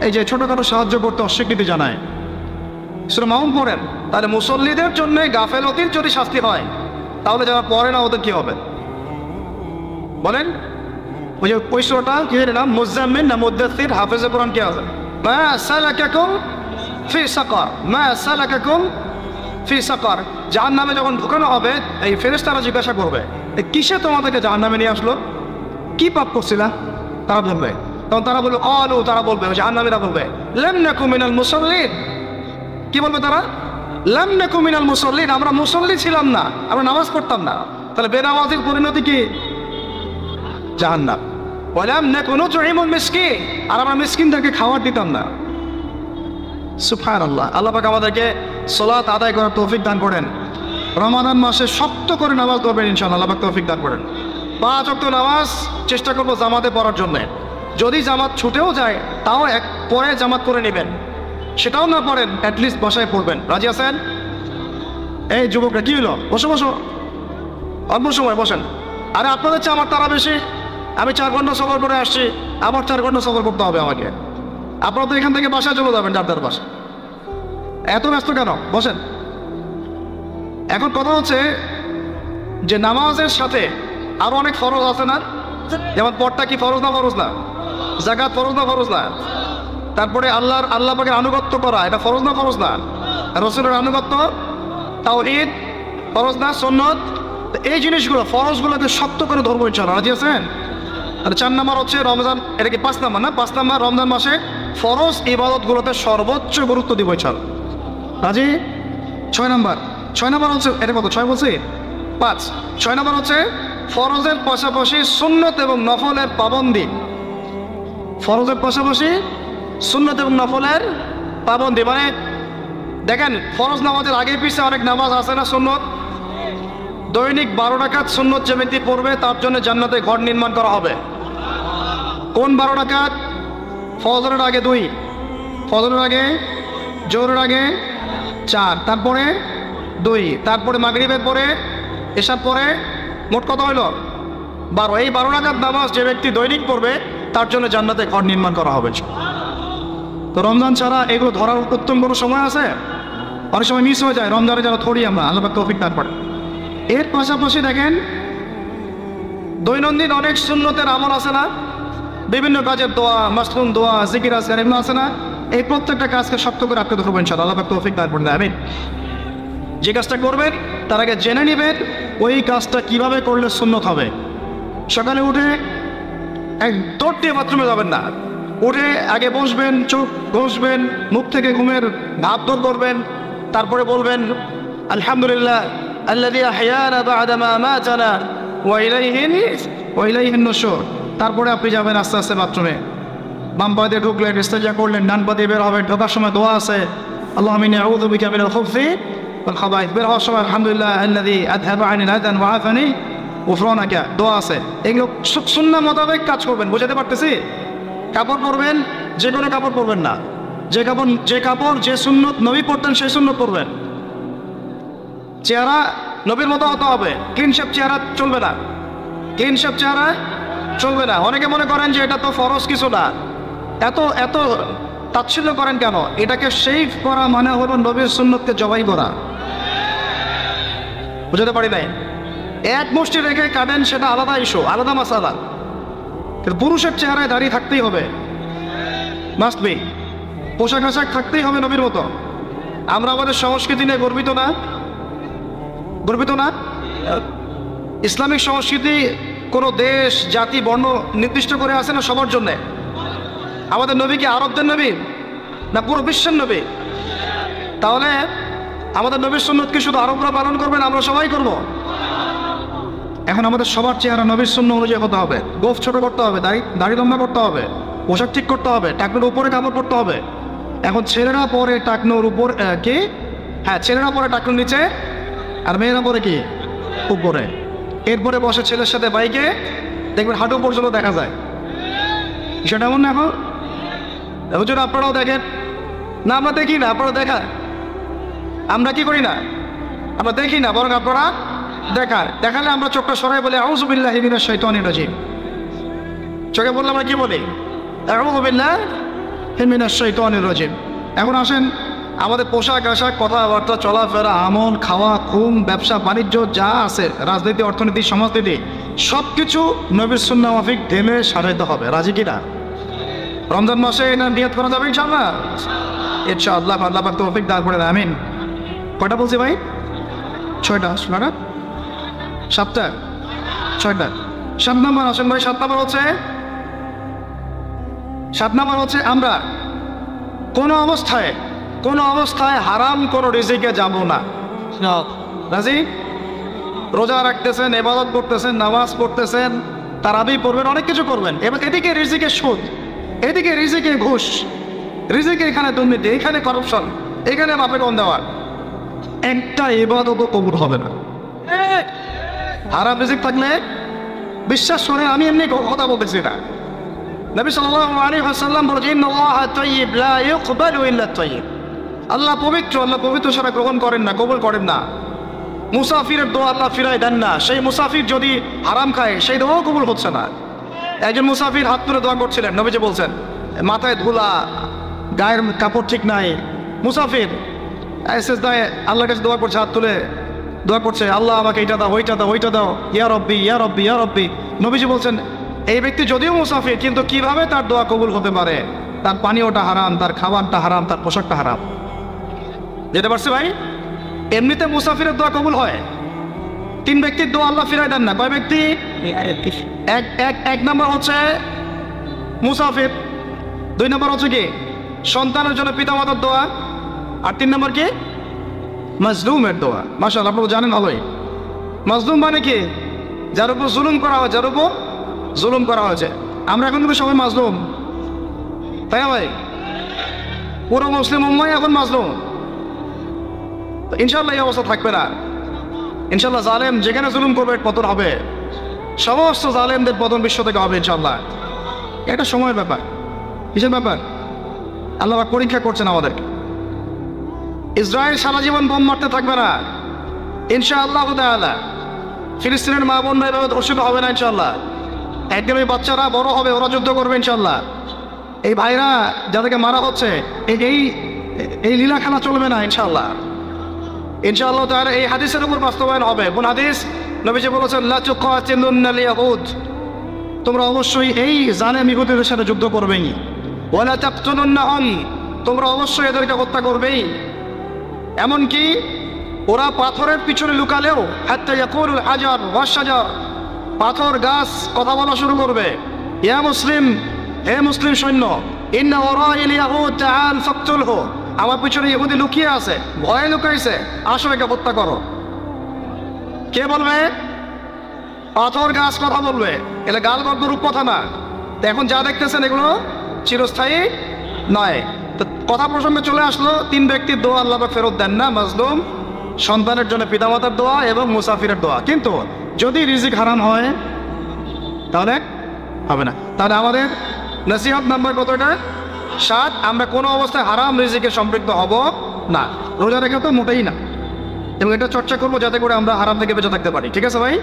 এই যে ছোটখাটো সাহায্য করতে অস্বীকৃতি জানায়, সূরা মাউন পড়েন, তাহলে মুসল্লিদের জন্য গাফেলতির যদি শাস্তি হয়, তাহলে যারা পড়ে না ওদের কি হবে বলেন? ওই যে পয়সাটা কি নাম, মুজাম্মিল না মুদ্দাসসির, হাফেজে কোরআন কে আছে? মা সালাকাকুম ফি সাকার, মা সালাকাকুম ফি সাকার। জাহান্নামে যখন ঢোকানো হবে, এই ফেরেশতারা জিজ্ঞাসা করবে, কিসে তোমাদেরকে জাহান্নামে নিয়ে আসলো, কি পাপ করছিলা? তারা বলবে, তখন তারা বলবে অলু, তারা বলবে, জাহান্নামীরা বলবে লাম নাকু মিনাল মুসাল্লিন। কি বলবে তারা? লাম নাকু মিনাল মুসাল্লিন, আমরা মুসল্লি ছিলাম না, আমরা নামাজ পড়তাম না। তাহলে বেনামাজির পরিণতি কি? জাহান্নাম। ওয়ালাম নাকু নুতঈমুল মিসকিন, আর আমরা মিসকিনদেরকে খাবার দিতাম না। সুবহানাল্লাহ। আল্লাহ পাক আমাদেরকে সালাত আদায় করার তৌফিক দান করেন। রমাদান মাসে শক্ত করে নামাজ পড়বেন ইনশাআল্লাহ, আল্লাহ পাক তৌফিক দান করেন। 5 ওয়াক্ত নামাজ চেষ্টা করবো জামাতে পড়ার জন্যে। যদি জামাত ছুটেও যায় তাও এক পরে জামাত করে নেবেন, সেটাও না পড়েন অ্যাটলিস্ট বসায় পড়বেন। রাজি আছেন? এই যুবকরা কি হলো, বসো বসো, অল্প সময় বসেন। আরে আপনাদের চেয়ে আমার তারা বেশি, আমি 4 ঘন্টা সফর করে আসছি, আবার 4 ঘন্টা সফর করতে হবে আমাকে। আপনারা তো এখান থেকে বাসায় চলে যাবেন, যার বাসা, এত ব্যস্ত কেন? বসেন। এখন কথা হচ্ছে যে নামাজের সাথে আরো অনেক ফরজ আছে না? যেমন পড়টা কি ফরজ না ফরজ না? যাকাত ফরজ না ফরজ না? তারপরে আল্লাহ পাকের আনুগত্য করা, এটা ফরজ না ফরজ না? রাসূলের আনুগত্য, তাওহীদ ফরজ না সুন্নাত? এই জিনিসগুলো ফরজগুলোকে শক্ত করে ধরবো ইনশাআল্লাহ। রাজি আছেন? আর 4 নাম্বার হচ্ছে রমজান, এটা কি 5 নাম্বার না? 5 নাম্বার রমজান মাসে ফরজ ইবাদতগুলোতে সর্বোচ্চ গুরুত্ব দিব ইনশাআল্লাহ। রাজি? 6 নাম্বার হচ্ছে, এটা কত 6 বলছি? 5। 6 নাম্বার হচ্ছে ফরজের পাশাপাশি সুন্নত এবং নফলের পাবন্দি। ফরজের পাশাপাশি সুন্নত এবং নফলের পাবন্দি, মানে দেখেন ফরজ নামাজের আগে পিছে অনেক নামাজ আছে না সুন্নত? দৈনিক 12 রাকাত সুন্নত যে ব্যক্তি পড়বে তার জন্য জান্নাতে ঘর নির্মাণ করা হবে। কোন 12 রাকাত? ফজরের আগে 2, ফজরের আগে, জোহরের আগে 4, তারপরে 2, তারপরে মাগরিবের পরে, এশার পরে, মোট কত হলো? 12। এই 12 রাকাত নামাজ যে ব্যক্তি দৈনিক পড়বে তার জন্য জান্নাতে ঘর নির্মাণ করা হবে। তো রমজান ছাড়া এগুলো ধরার উত্তম কোনো সময় আছে? অনেক সময় মিস হয়ে যায়, রমজানে যারা থরি আমরা, আল্লাহ পাক তৌফিক দান করেন। এর পাশাপাশি দেখেন দৈনন্দিন অনেক সুন্নতের আমল আছে না? বিভিন্ন কাজের দোয়া, মাসনুন দোয়া, জিকির আজকার, এগুলো আছে না? এই প্রত্যেকটা কাজকে শক্ত করে আঁকড়ে ধরবেন ইনশাআল্লাহ, আল্লাহ পাক তৌফিক দান করেন। আমিন। যে কাজটা করবেন তার আগে জেনে নেবেন ওই কাজটা কিভাবে করলে সুন্নত হবে। সকালে উঠে এক দৌড় দিয়ে বাথরুমে যাবেন না, উঠে আগে বসবেন, চোখ ঘষবেন, মুখ থেকে ঘুমের ভাব দূর করবেন, তারপরে বলবেন আলহামদুলিল্লাহ আল্লাযী আহইয়ানা বা'দা মা আমাতানা ওয়া ইলাইহিন নুশুর। তারপরে আপনি যাবেন আস্তে আস্তে বাথরুমে, বাম পা দিয়ে ঢুকলেন, ইস্তেঞ্জা করলেন, ডান পা দিয়ে বের হবেন। ঢোকার সময় দোয়া আছে, আল্লাহুম্মা ইন্নী আউযু বিকা মিনাল খুবসি ওয়াল খাবাইস। বের হওয়ার সময় আলহামদুলিল্লাহ আল্লাযী আযহাবা আনিল আযান ওয়া আফানি গুফরানাকা, দোয়া আছে। এগুলো সুন্নাহ মোতাবেক কাজ করবেন। বুঝাতে পারতেছি? কাপড় পরবেন, যে কোনো কাপড় পরবেন না, যে কাপড় যে সুন্নত নবী পরতেন সেই সুন্নত পরবেন। চেহারা নবীর মতো হতে হবে, ক্লিন শেপ চেহারা চলবে না, ক্লিন শেপ চেহারা চলবে না। অনেকে মনে করেন যে এটা তো ফরজ কিছু না, এত তাচ্ছিল্য করেন কেন? এটাকে শেভ করা মানে হলো নবীর সুন্নতকে জবাই করা। বুঝতে পারি নাই? এক মুষ্টি রেখে কাটেন সেটা আলাদা ইস্যু, আলাদা মাসালা। কিন্তু পুরুষের চেহারায় দাঁড়িয়ে থাকতেই হবে, মাস্ট বি। পোশাক আশাক থাকতেই হবে নবীর মতো। আমরা আমাদের সংস্কৃতি নিয়ে গর্বিত না? গর্বিত না? ইসলামিক সংস্কৃতি কোনো দেশ, জাতি, বর্ণ নির্দিষ্ট করে আছে না সবার জন্যে? আমাদের নবী কি আরবদের নবী না পুরো বিশ্বের নবী? তাহলে আমাদের নবীর সুন্নত কি শুধু আরবরা পালন করবেন, আমরা সবাই করব? এখন আমাদের সবার চেহারা নবীর সুন্নাহ অনুযায়ী হতে হবে। গোফ ছোট করতে হবে, দাড়ি লম্বা করতে হবে, পোশাক ঠিক করতে হবে, টাকনোর উপরে কাপড় পরতে হবে। এখন ছেলেরা পরে টাকনোর উপর কি, হ্যাঁ ছেলেরা পরে টাকনোর নিচে, আর মেয়েরা পরে কি উপরে। এরপরে বসে ছেলের সাথে বাইকে, দেখবেন হাঁটু পর্যন্ত দেখা যায়। সেটা এমন না এখন হুজুর আপনারাও দেখেন না? আমরা দেখি না, আপনারা দেখা, আমরা কি করি না, আমরা দেখি না, বরং আপনারা দেখালে আমরা চোখটা সরাই বলি আউযু বিল্লাহি মিনাশ শাইতানির রাজিম। চোখে বললে আমরা কি বলি? আউযু বিল্লাহি মিনাশ শাইতানির রাজিম। এখন আসেন আমাদের পোশাক আশাক, কথাবার্তা, চলাফেরা, আমল, খাওয়া, ঘুম, ব্যবসা বাণিজ্য যা আছে, রাজনীতি, অর্থনীতি, সমাজনীতি, সব কিছু নবীর সুন্নাহ মাফিক ঢেলে সাজাইতে হবে। রাজি কিনা? রমজান মাসে না নিয়ত করা যাবে ইনশাআল্লাহ? ইনশাআল্লাহ, আল্লাহ পাক তৌফিক দান করেন, আমিন। কয়টা বলছি ভাই? 6টা, না 7টা, 6টা। 7 নম্বর আসেন ভাই। 7 নম্বর হচ্ছে আমরা কোনো অবস্থায় হারাম কোনো রিজিকে যাব না। রাজি? রোজা রাখতেছেন, ইবাদত করতেছেন, নামাজ পড়তেছেন, তারাবি পড়বেন, অনেক কিছু করবেন, এবার এদিকে রিজিকে সুদ, এদিকে রিজিকে ঘুষ, রিজিকে এখানে দুর্নীতি, এখানে করাপশন, এখানে বাপের কম দেওয়ার, একটা ইবাদতও কবুল হবে না। হারাম রিজিক থাকলে বিশ্বাস করে, আমি এমনি কথা বলতেছি না, নবী সাল্লাল্লাহু আলাইহি ওয়াসাল্লাম বলেছেন ইন্নাল্লাহা তাইয়্যিব লা ইয়াকবালু ইল্লা তাইয়্যিব। আল্লাহ পবিত্র, আল্লাহ পবিত্র ছাড়া গ্রহণ করেন না, কবুল করেন না। মুসাফিরের দোয়া আল্লাহ ফিরায় দেন না। সেই মুসাফির যদি হারাম খায়, সেই দোয়াও কবুল হচ্ছে না। একজন মুসাফির হাত তুলে দোয়া করছিলেন, নবীজি বলছেন মাথায় ধুলা, গায়ের কাপড় ঠিক নাই, মুসাফির সেজদায় আল্লাহর কাছে দোয়া করছে, হাত তুলে দোয়া করছে, আল্লাহ আমাকে এইটা দাও, ওইটা দাও, ওইটা দাও, ইয়া রব্বি, ইয়া রব্বি, ইয়া রব্বি। নবীজি বলছেন এই ব্যক্তি যদিও মুসাফির, কিন্তু কিভাবে তার দোয়া কবুল হতে পারে? তার পানীয়টা হারাম, তার খাবারটা হারাম, তার পোশাকটা হারাম। যেতে পারছে ভাই? এমনিতে মুসাফিরের দোয়া কবুল হয়। 3 ব্যক্তির দোয়া আল্লাহ ফিরায় দেন না। কয় ব্যক্তি? এক নম্বর হচ্ছে মুসাফির, 2 নম্বর হচ্ছে কি সন্তানের জন্য পিতামাতার দোয়া, আর 3 নম্বর কি মাজলুমের দোয়া। মাশাআল্লাহ, আপনারা জানেন ভালোই। মাজলুম মানে কি? যার উপর জুলুম করা হয়, যার উপর জুলুম করা হয়েছে। আমরা এখন কিন্তু সবাই মাজলুম, তাই না ভাই? পুরো মুসলিম উম্মাহ এখন মাজলুম। ইনশাআল্লাহ এই অবস্থা থাকবে না। ইনশাআল্লাহ জালেম যেখানে জুলুম করবে পতন হবে, সমস্ত জালেমদের পতন বিশ্ব থেকে হবে ইনশাআল্লাহ। এটা সময়ের ব্যাপার। কিসের ব্যাপার? আল্লাহ পাক পরীক্ষা করছেন আমাদেরকে। ইসরায়েল সারা জীবন বোম মারতে থাকবে না ইনশাআল্লাহ তাআলা। ফিলিস্তিনের মা বোনরা এভাবে ধর্ষিত হবে না ইনশাআল্লাহ। একদম এই বাচ্চারা বড় হবে, ওরা যুদ্ধ করবে ইনশাআল্লাহ। এই ভাইরা যাদেরকে মারা হচ্ছে, এই লীলা খেলা চলবে না ইনশাআল্লাহ। ইনশাআল্লাহ তাআলা এই হাদিসের উপর বাস্তবায়ন হবে। কোন হাদিস? নবীজি বলেছেন লা তুকাতিলুন্নাল ইয়াহুদ, তোমরা অবশ্যই এই জালেম ইহুদীদের সাথে যুদ্ধ করবেই। ওয়ালা তাকতুলুন্নাহুম, তোমরা অবশ্যই এদেরকে হত্যা করবেই। এমনকি ওরা পাথরের পিছনে লুকালেও হাত্তা ইয়াকুলুল হাজার ওয়াশ শাজার, পাথর গাছ কথা বলা শুরু করবে। ইয়া মুসলিম, হে মুসলিম সৈন্য, ইন্না ওয়ারাইল ইয়াহুদ তাআল ফাকতুলহু, আমার পিছনে ইহুদি লুকিয়ে আছে, ভয়ে লুকাইছে, আসো একে হত্যা করো। কে বলবে? পাথর গাছ কথা বলবে। এটা গালগর্দ রূপ কথা না। তো এখন যা দেখতেছেন এগুলো চিরস্থায়ী নয়। তো কথা প্রসঙ্গে চলে আসলো, 3 ব্যক্তির দোয়া আল্লাহ পাক ফেরত দেন না। মাজলুম, সন্তানের জন্য পিতামাতার দোয়া এবং মুসাফিরের দোয়া। কিন্তু যদি রিজিক হারাম হয় তাহলে হবে না। তাহলে আমাদের নসিহত নাম্বার কতটা? 7। আমরা কোনো অবস্থায় হারাম রিজিকে সম্পৃক্ত হব না। রোজা রেখে তো মোটেই না, এবং এটা চর্চা করবো যাতে করে আমরা হারাম থেকে বেঁচে থাকতে পারি। ঠিক আছে ভাই?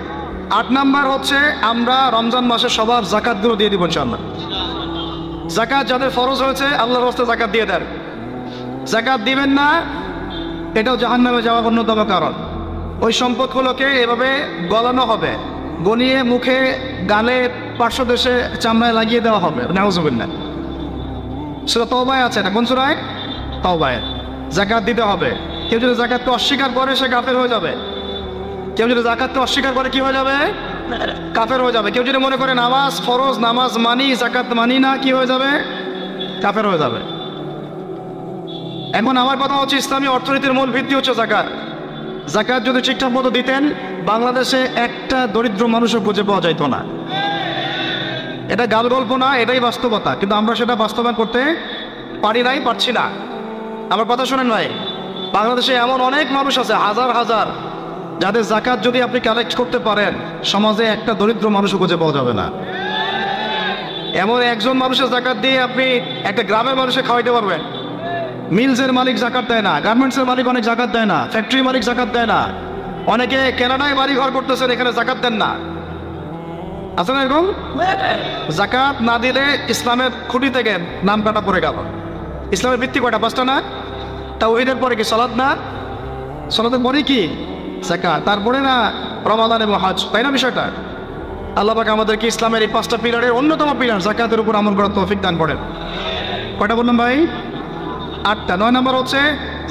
8 নাম্বার হচ্ছে আমরা রমজান মাসে সবার জাকাতগুলো দিয়ে দিব ইনশাআল্লাহ। জাকাত যাদের ফরজ হয়েছে আল্লাহর রাস্তায় জাকাত দিয়ে দেন। জাকাত দিবেন না, এটাও জাহান্নামে যাওয়ার অন্যতম কারণ। ওই সম্পদগুলোকে এভাবে গলানো হবে, গনিয়ে মুখে, গালে, পার্শ্বদেশে, চামড়ায় লাগিয়ে দেওয়া হবে। নাউজুবিল্লাহ। সূরা তাওবায় আছে না? কোন সূরায়? তাওবায়। জাকাত দিতে হবে। কেউ যদি জাকাতকে অস্বীকার করে সে কাফের হয়ে যাবে। কেউ যদি জাকাতকে অস্বীকার করে কি হয়ে যাবে? কাফের হয়ে যাবে। কেউ যদি মনে করে নামাজ ফরজ, নামাজ মানি, জাকাত মানি না, কি হয়ে যাবে? কাফের হয়ে যাবে। এখন আমার কথা হচ্ছে ইসলামী অর্থনীতির মূল ভিত্তি হচ্ছে জাকাত। জাকাত যদি ঠিকঠাক মতো দিতেন, বাংলাদেশে একটা দরিদ্র মানুষও খুঁজে পাওয়া যাইতো না। এটা গাল গল্প না, এটাই বাস্তবতা, কিন্তু আমরা সেটা বাস্তবায়ন করতে পারছি না। আমার কথা শোনেন ভাই, বাংলাদেশে এমন অনেক মানুষ আছে, হাজার হাজার, যাদের জাকাত যদি আপনি কালেক্ট করতে পারেন, সমাজে একটা দরিদ্র মানুষও খুঁজে পাওয়া যাবে না। এমন একজন মানুষের জাকাত দিয়ে আপনি একটা গ্রামের মানুষে খাওয়াইতে পারবেন। মিলসের মালিক জাকাত দেয় না, গার্মেন্টসের মালিক অনেক জাকাত দেয় না, ফ্যাক্টরির মালিক জাকাত দেয় না, অনেকে কানাডায় বাড়ি ঘর করতেছেন, এখানে জাকাত দেন না। আছে না এরকম? জাকাত না দিলে ইসলামের খুঁটি থেকে নাম কাটা পড়ে গেল। ইসলামের ভিত্তি কয়টা? 5টা না? তাওহীদের পরে কি সালাত না? সালাতের পরে কি জাকাত, তারপরে না রমাদান এবং হজ, তাই না বিষয়টা? আল্লাহ পাক আমাদেরকে ইসলামের এই 5টা পিলারের অন্যতম পিলার জাকাতের উপর আমল করার তৌফিক দান করেন। কয়টা বললাম ভাই? 8টা। 9 নম্বর হচ্ছে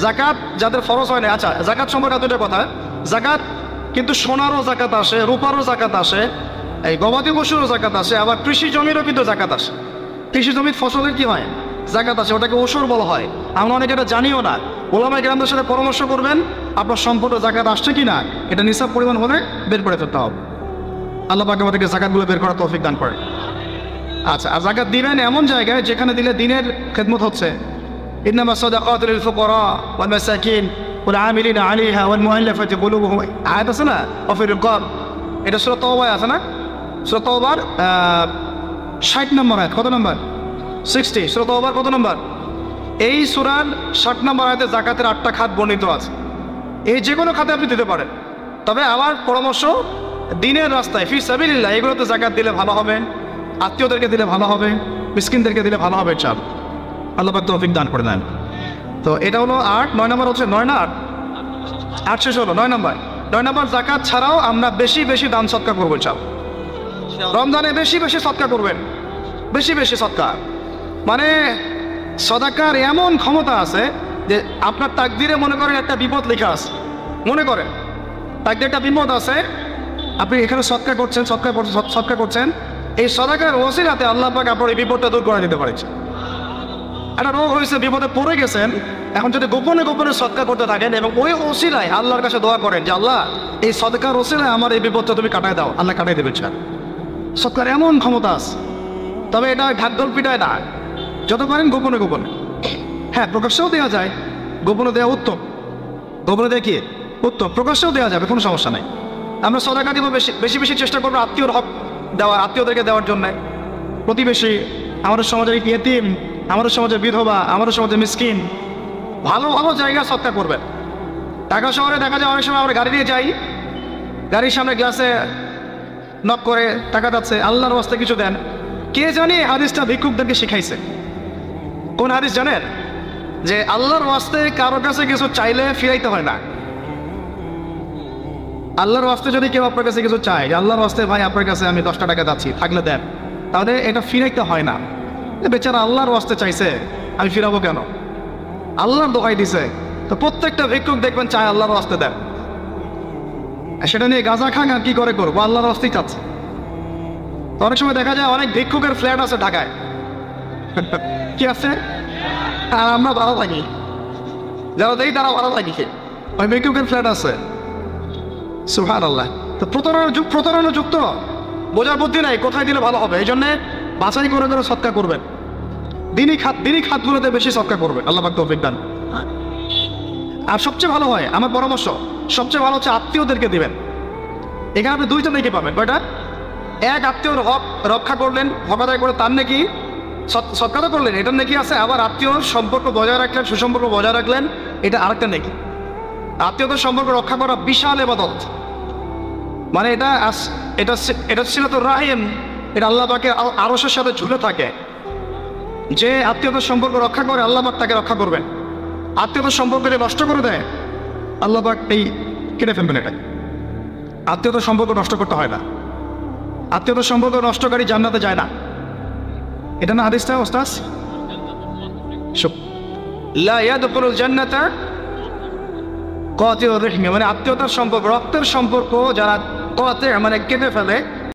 জাকাত যাদের ফরজ হয় না। আচ্ছা, জাকাত সম্পর্কে দুটো কথা। জাকাত কিন্তু সোনারও জাকাত আসে, রূপারও জাকাত আসে, এই গবাদি পশুরও জাকাত আসে, আবার কৃষি জমিরও কিন্তু জাকাত আসে। কৃষি জমির ফসলের কি হয়? জাকাত আসে, ওটাকে ওসর বলা হয়। আমরা অনেকে এটা জানিও না। ওলামায়ে কেরামদের সাথে পরামর্শ করবেন, আপনার সম্পদ জাকাত আসছে কিনা এটা নিসাব পরিমাণ হলে বের করে ফেলতে হবে। আল্লাহ পাক আমাদেরকে জাকাতগুলো বের করার তৌফিক দান করে। আচ্ছা, আর জাকাত দিবেন এমন জায়গায় যেখানে দিলে দিনের খেদমত হচ্ছে। ইন্নামা সাদাকাতু লিল ফুকারা ওয়াল মাসাকিন ওয়াল আমিলিনা আলাইহা ওয়াল মুআল্লাফাতি কুলুবুহুম, আয়াত আছে না? ওয়া ফির রিকাব, এটা সূরা তাওবায় আছে না? সূরা তাওবার 60 নম্বর আয়াত। কত নম্বর? 60। সূরা তাওবার কত নম্বর? এই সূরার 60 নম্বর আয়াতে জাকাতের 8টা খাত বর্ণিত আছে। এই যে কোনো খাতে আপনি দিতে পারেন, তবে আমার পরামর্শ দিনের রাস্তায় ফি সাবিলিল্লাহ এগুলোতে জাকাত দিলে ভালো হবে, আত্মীয়দেরকে দিলে ভালো হবে, মিসকিনদেরকে দিলে ভালো হবে। চাপ আল্লাহ পাক তৌফিক দান করে দেন। তো এটা হলো 8। 9 নম্বর হচ্ছে 9 না 8 শেষ হলো 9 নম্বর। 9 নম্বর জাকাত ছাড়াও আমরা বেশি বেশি দান সদকা করবো। চাপ রমজানে বেশি বেশি সদকা করবেন, বেশি বেশি সদকা। মানে সদাকার এমন ক্ষমতা আছে যে আপনার তাকদিরে মনে করেন একটা বিপদ লেখা আছে, মনে করেন তাকদিরে একটা বিপদ আছে, আপনি এখানে সদকা করছেন, এই সদাকার ওসিলাতে আল্লাহ পাক আপনার এই বিপদটা দূর করে দিতে পারে। একটা রোগ হয়েছে, বিপদে পড়ে গেছেন, এখন যদি গোপনে গোপনে সদকা করতে থাকেন এবং ওই ওসিলায় আল্লাহর কাছে দোয়া করেন যে আল্লাহ এই সদকার ওসিলায় আমার এই বিপদটা তুমি কাটায় দাও, আল্লাহ কাটাই দেবে। চান সদকার এমন ক্ষমতা আছে, তবে এটা ঘাটদোল পিটায় না, যত পারেন গোপনে গোপনে। হ্যাঁ, প্রকাশ্যেও দেওয়া যায়, গোপনে দেওয়া উত্তম। গোপনে দেওয়া কি উত্তম, প্রকাশ্যেও দেওয়া যাবে, কোনো সমস্যা নেই। আমরা সদাকা দিব বেশি বেশি চেষ্টা করবো আত্মীয়র হক দেওয়ার, আত্মীয়দেরকে দেওয়ার জন্য। প্রতিবেশী, আমাদের সমাজের ইয়েতিম, আমাদের সমাজের বিধবা, আমাদের সমাজের মিসকিন, ভালো ভালো জায়গা সদকা করবেন। ঢাকা শহরে দেখা যায় অনেক সময় আমরা গাড়ি দিয়ে যাই, গাড়ির সামনে গ্লাসে নক করে টাকা যাচ্ছে, আল্লাহর ওয়াস্তে কিছু দেন। কে জানি হাদিসটা ভিক্ষুকদেরকে শিখাইছে। কোন হাদিস জানেন? যে আল্লাহর ওয়াস্তে কারো কাছে কিছু চাইলে ফিরাইতে হয় না। আল্লাহর ওয়াস্তে যদি কেউ আপনার কাছে কিছু চায়, যে আল্লাহর ওয়াস্তে ভাই আপনার কাছে আমি 10টা টাকা যাচ্ছি, থাকলে দেন, তাহলে এটা ফিরাইতে হয় না। বেচারা আল্লাহর ওয়াস্তে চাইছে, আমি ফিরাবো কেন? আল্লাহর দোহাই দিছে। তো প্রত্যেকটা ভিক্ষুক দেখবেন চায় আল্লাহর ওয়াস্তে দেন। সেটা নিয়ে গাঁজা খান আর কি করে করবো, আল্লাহর ওয়াস্তেই চাচ্ছে। তো অনেক সময় দেখা যায় অনেক ভিক্ষুকের ফ্ল্যাট আছে ঢাকায়, কি আছে, আর আমরা ভালো থাকি, যারা দেই তারা ভালো থাকি, ওই ভিক্ষুকের ফ্ল্যাট আছে। সুবহানাল্লাহ। তো প্রতারণা যুক্ত, বোঝার বুদ্ধি নাই কোথায় দিলে ভালো হবে। এই জন্যে বাছাই করে ধরে সদকা করবেন, দিনই খাতগুলোতে বেশি সদকা করবেন। আল্লাহ পাক তৌফিক দান। আর সবচেয়ে ভালো হয়, আমার পরামর্শ, সবচেয়ে ভালো হচ্ছে আত্মীয়দেরকে দিবেন। এখানে আপনি 2টা নেকি পাবেন। কয়টা? এক, আত্মীয়র হক রক্ষা করলেন, হক আদায় করে তার নেকি, সদকা তো করলেন, এটার নেকি আছে। আবার আত্মীয়র সম্পর্ক বজায় রাখলেন, সুসম্পর্ক বজায় রাখলেন, এটা আরেকটা নেকি। আত্মীয়দের সম্পর্ক রক্ষা করা বিশাল ইবাদত। মানে এটা সিলাতুর রাহিম, এটা আল্লাহ পাকের আরশের সাথে ঝুলে থাকে। যে আত্মীয়তার সম্পর্ক রক্ষা করে আল্লাহ পাক তাকে রক্ষা করবেন। আত্মীয়তার সম্পর্ক যে নষ্ট করে দেয় আল্লাহ পাক এই কেটে ফেলবেন। এটা আত্মীয়তার সম্পর্ক নষ্ট করতে হয় না। আত্মীয়তার সম্পর্ক নষ্টকারী জান্নাতে যায় না। এটা না হাদিসটা ওস্তাদ? লা ইয়াদখুলুল জান্নাতা কাতিউর রহিম, মানে আত্মীয়তার সম্পর্ক, রক্তের সম্পর্ক যারা কাতি মানে কেটে ফেলে,